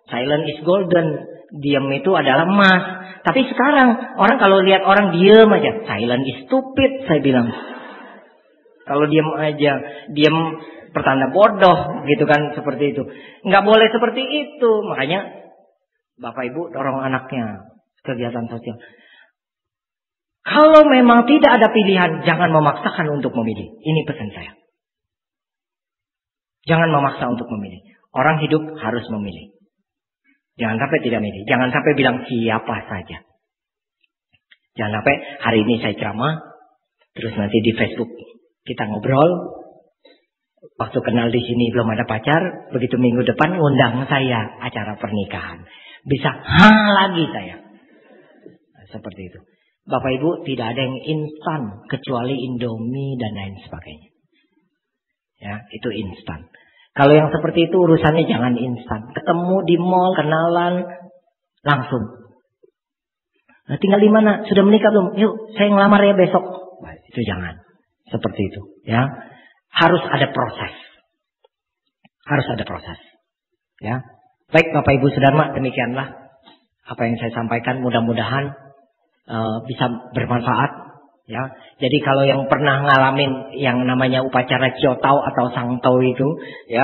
Silent is golden. Diam itu adalah emas. Tapi sekarang orang kalau lihat orang diam aja, silent is stupid, saya bilang. Kalau diam aja, diam pertanda bodoh, gitu kan, seperti itu. Nggak boleh seperti itu. Makanya Bapak Ibu dorong anaknya kegiatan sosial. Kalau memang tidak ada pilihan, jangan memaksakan untuk memilih. Ini pesan saya. Jangan memaksa untuk memilih. Orang hidup harus memilih. Jangan sampai tidak milih. Jangan sampai bilang siapa saja. Jangan sampai hari ini saya ceramah, terus nanti di Facebook kita ngobrol. Waktu kenal di sini belum ada pacar, begitu minggu depan ngundang saya acara pernikahan. Bisa lagi saya. Nah, seperti itu. Bapak Ibu, tidak ada yang instan kecuali Indomie dan lain sebagainya. Ya, itu instan. Kalau yang seperti itu urusannya jangan instan. Ketemu di mall, kenalan, langsung. Nah, tinggal di mana? Sudah menikah belum? Yuk, saya ngelamar ya besok. Nah, itu jangan. Seperti itu, ya. Harus ada proses. Harus ada proses. Ya. Baik Bapak Ibu Saudara, demikianlah apa yang saya sampaikan mudah-mudahan bisa bermanfaat. Ya, jadi kalau yang pernah ngalamin yang namanya upacara ciotau atau sangtau itu, ya,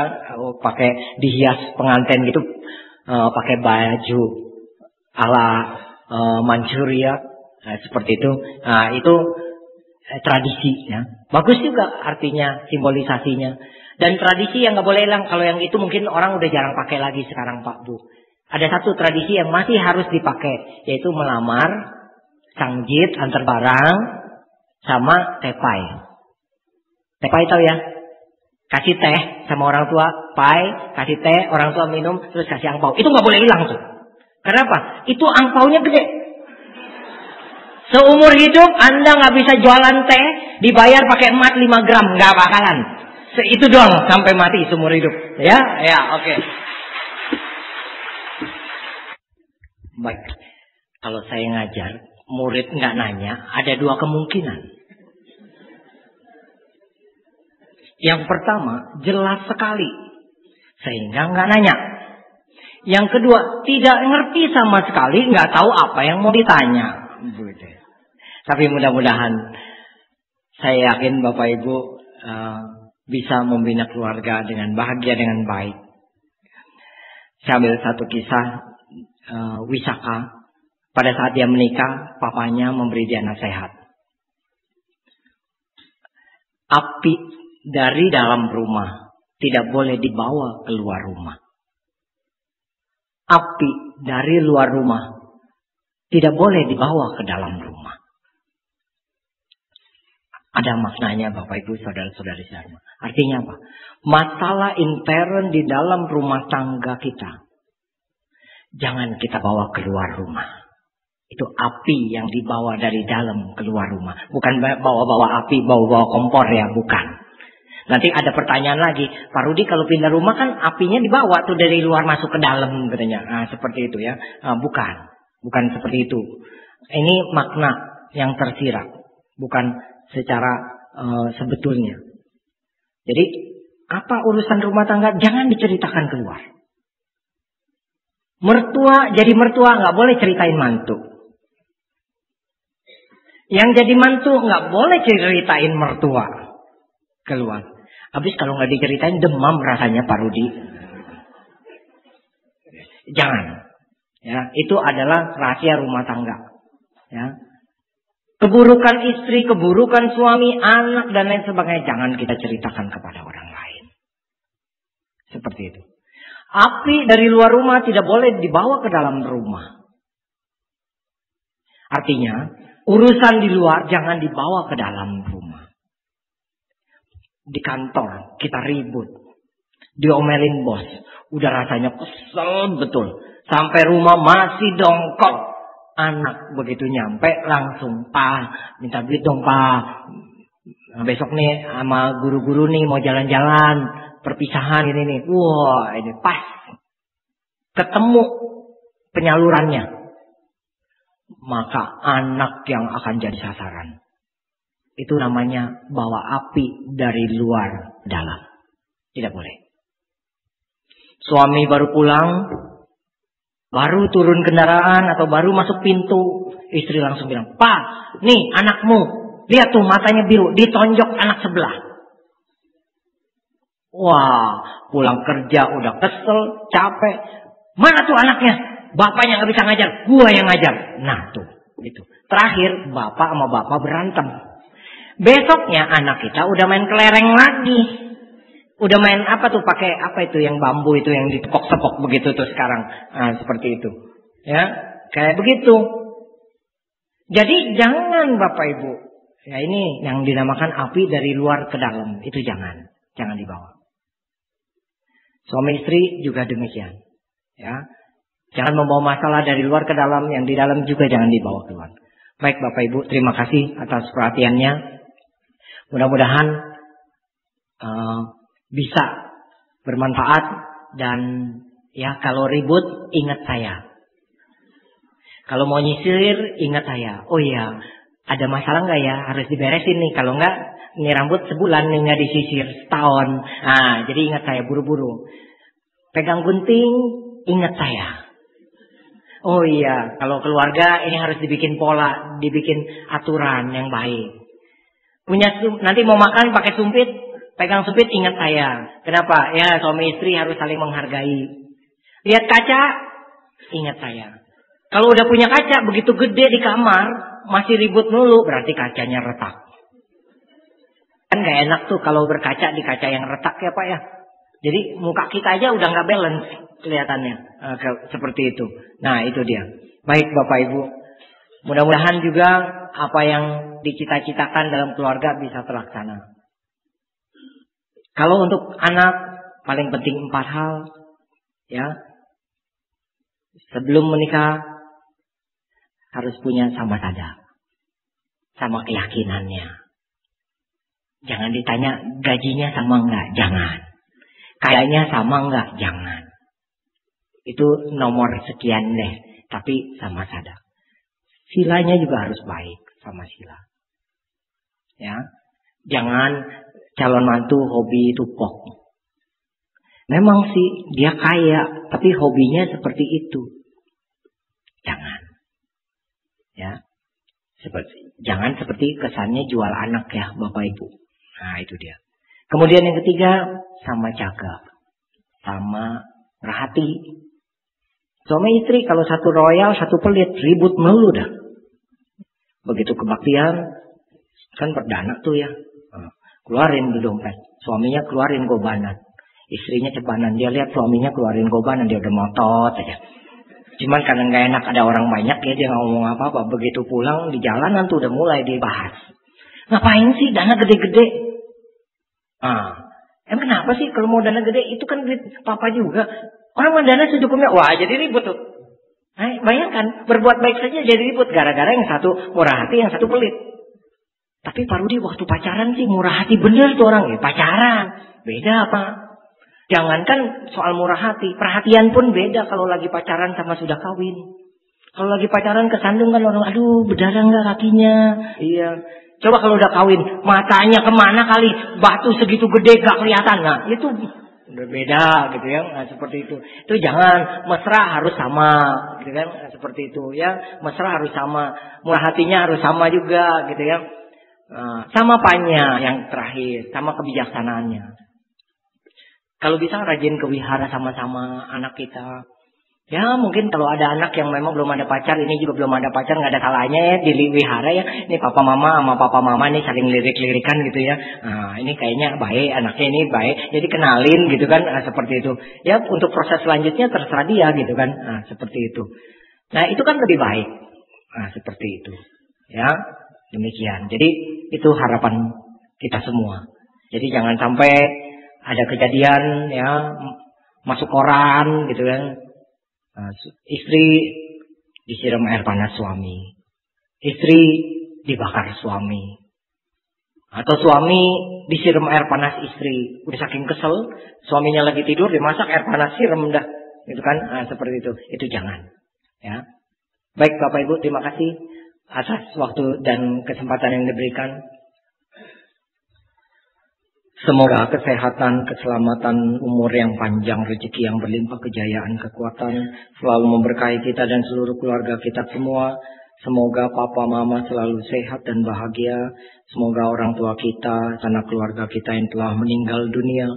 pakai dihias pengantin gitu, pakai baju ala Manchuria, seperti itu. Nah, itu tradisi, ya. Bagus juga artinya, simbolisasinya. Dan tradisi yang nggak boleh hilang. Kalau yang itu mungkin orang udah jarang pakai lagi sekarang, Pak Bu. Ada satu tradisi yang masih harus dipakai, yaitu melamar, sangjit, antar barang, sama tepai. Tepai tahu ya? Kasih teh sama orang tua, pai, kasih teh, orang tua minum, terus kasih angpau. Itu nggak boleh hilang tuh. Kenapa? Itu angpaunya gede. Seumur hidup Anda nggak bisa jualan teh dibayar pakai emas 5 gram, nggak bakalan. Itu doang sampai mati seumur hidup. Ya, oke. Baik. Kalau saya ngajar, murid nggak nanya, ada 2 kemungkinan. Yang pertama, jelas sekali, sehingga nggak nanya. Yang kedua, tidak ngerti sama sekali, nggak tahu apa yang mau ditanya. Tapi mudah-mudahan saya yakin Bapak Ibu bisa membina keluarga dengan bahagia, dengan baik. Saya ambil satu kisah Wisaka. Pada saat dia menikah, papanya memberi dia nasihat. Api dari dalam rumah tidak boleh dibawa keluar rumah. Api dari luar rumah tidak boleh dibawa ke dalam rumah. Ada maknanya Bapak Ibu saudara-saudari Dharma. Artinya apa? Masalah intern di dalam rumah tangga kita, jangan kita bawa keluar rumah. Itu api yang dibawa dari dalam keluar rumah. Bukan bawa-bawa api, bawa-bawa kompor ya, bukan. Nanti ada pertanyaan lagi, Pak Rudi kalau pindah rumah kan apinya dibawa tuh dari luar masuk ke dalam katanya. Nah, seperti itu ya. Bukan seperti itu. Ini makna yang tersirat, bukan secara sebetulnya. Jadi apa urusan rumah tangga jangan diceritakan keluar. Mertua jadi mertua nggak boleh ceritain mantu. Yang jadi mantu nggak boleh ceritain mertua keluar. Habis kalau nggak diceritain demam rasanya Pak Rudi. Jangan. Ya, itu adalah rahasia rumah tangga. Ya. Keburukan istri, keburukan suami, anak dan lain sebagainya jangan kita ceritakan kepada orang lain. Seperti itu. Api dari luar rumah tidak boleh dibawa ke dalam rumah. Artinya, urusan di luar jangan dibawa ke dalam rumah. Di kantor kita ribut, diomelin bos, udah rasanya kesel betul. Sampai rumah masih dongkol. Anak begitu nyampe langsung, Pak, minta duit dong Pak. Nah, besok nih sama guru-guru nih mau jalan-jalan, perpisahan ini nih. Wah, ini pas. Ketemu penyalurannya. Maka anak yang akan jadi sasaran. Itu namanya bawa api dari luar dalam. Tidak boleh. Suami baru pulang, baru turun kendaraan atau baru masuk pintu, istri langsung bilang, Pak, nih anakmu, lihat tuh matanya biru, ditonjok anak sebelah. Wah, pulang kerja udah kesel, capek. Mana tuh anaknya? Bapaknya nggak bisa ngajar, gua yang ngajar. Nah tuh, itu. Terakhir bapak sama bapak berantem. Besoknya anak kita udah main kelereng lagi. Udah main apa tuh, pakai apa itu yang bambu itu yang ditepok-tepok begitu tuh sekarang. Nah, seperti itu. Ya, kayak begitu. Jadi jangan Bapak Ibu. Ya ini yang dinamakan api dari luar ke dalam. Itu jangan dibawa. Suami istri juga demikian. Ya. Jangan membawa masalah dari luar ke dalam, yang di dalam juga jangan dibawa keluar. Baik Bapak Ibu, terima kasih atas perhatiannya. Mudah-mudahan bisa bermanfaat, dan ya kalau ribut ingat saya. Kalau mau nyisir ingat saya. Oh iya, ada masalah nggak ya? Harus diberesin nih. Kalau nggak, ini rambut sebulan nih nggak disisir, setahun. Nah, jadi ingat saya buru-buru. Pegang gunting, ingat saya. Oh iya, kalau keluarga ini harus dibikin pola, dibikin aturan yang baik. Nanti mau makan pakai sumpit, pegang sumpit, ingat saya. Kenapa? Ya, suami istri harus saling menghargai. Lihat kaca, ingat saya. Kalau udah punya kaca begitu gede di kamar, masih ribut mulu, berarti kacanya retak. Kan gak enak tuh kalau berkaca di kaca yang retak ya Pak ya. Jadi muka kita aja udah gak balance kelihatannya. Seperti itu. Nah itu dia. Baik Bapak Ibu. Mudah-mudahan juga apa yang dicita-citakan dalam keluarga bisa terlaksana. Kalau untuk anak paling penting 4 hal. Ya. Sebelum menikah harus punya sama sadar. Sama keyakinannya. Jangan ditanya gajinya sama enggak, jangan. Kayaknya sama enggak, jangan. Itu nomor sekian deh, tapi sama sadar. Silanya juga harus baik sama sila. Ya. Jangan calon mantu hobi tupok. Memang sih dia kaya, tapi hobinya seperti itu. Jangan. Ya. Jangan seperti kesannya jual anak ya Bapak Ibu. Nah itu dia. Kemudian yang ketiga, sama jaga. Sama perhati. Suami istri kalau satu royal, satu pelit, ribut melulu dah. Begitu kebaktian, kan perdana tuh ya. Keluarin di dompet. Suaminya keluarin gobanan. Istrinya cebanan. Dia lihat suaminya keluarin gobanan, dia udah motot aja. Cuman karena gak enak ada orang banyak ya, dia gak ngomong apa-apa. Begitu pulang di jalanan tuh udah mulai dibahas. Ngapain sih dana gede-gede? Emang kenapa sih kalau mau dana gede? Itu kan duit papa juga. Orang mau dana secukupnya. Wah jadi ribut tuh. Bayangkan berbuat baik saja jadi ribut. Gara-gara yang satu murah hati, yang satu pelit. Tapi Pak Rudi waktu pacaran sih murah hati bener tuh orang. Ya pacaran. Beda apa? Jangankan soal murah hati. Perhatian pun beda kalau lagi pacaran sama sudah kawin. Kalau lagi pacaran kesandung kan orang. Aduh berdarah nggak kakinya. Iya. Coba kalau udah kawin, matanya kemana kali, batu segitu gede gak kelihatan. Nah itu udah beda gitu ya. Nah, seperti itu. Itu jangan, mesra harus sama gitu kan. Nah, seperti itu ya. Mesra harus sama, murah hatinya harus sama juga gitu ya. Nah, sama apanya yang terakhir, sama kebijaksanaannya. Kalau bisa rajin ke wihara sama-sama anak kita. Ya mungkin kalau ada anak yang memang belum ada pacar, ini juga belum ada pacar, nggak ada salahnya ya di wihara ya. Ini papa mama sama papa mama nih saling lirik-lirikan gitu ya. Nah ini kayaknya baik, anaknya ini baik, jadi kenalin gitu kan. Nah, seperti itu. Ya untuk proses selanjutnya terserah dia gitu kan. Nah seperti itu. Nah itu kan lebih baik. Nah seperti itu. Ya demikian. Jadi itu harapan kita semua. Jadi jangan sampai ada kejadian ya masuk koran gitu kan. Istri disiram air panas suami, istri dibakar suami, atau suami disiram air panas istri. Udah saking kesel, suaminya lagi tidur dimasak air panas siram dah, gitu kan? Nah, seperti itu. Itu jangan. Ya. Baik Bapak Ibu, terima kasih atas waktu dan kesempatan yang diberikan. Semoga kesehatan, keselamatan, umur yang panjang, rezeki yang berlimpah, kejayaan, kekuatan selalu memberkahi kita dan seluruh keluarga kita semua. Semoga papa mama selalu sehat dan bahagia. Semoga orang tua kita, sanak keluarga kita yang telah meninggal dunia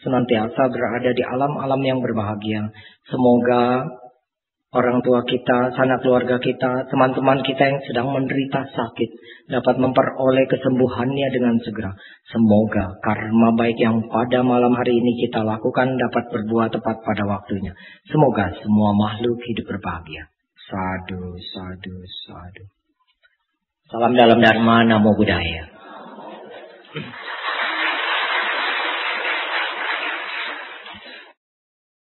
senantiasa berada di alam-alam yang berbahagia. Semoga orang tua kita, sanak keluarga kita, teman-teman kita yang sedang menderita sakit dapat memperoleh kesembuhannya dengan segera. Semoga karma baik yang pada malam hari ini kita lakukan dapat berbuah tepat pada waktunya. Semoga semua makhluk hidup berbahagia. Sadu, sadu, sadu. Salam dalam Dharma, Namo Buddhaya.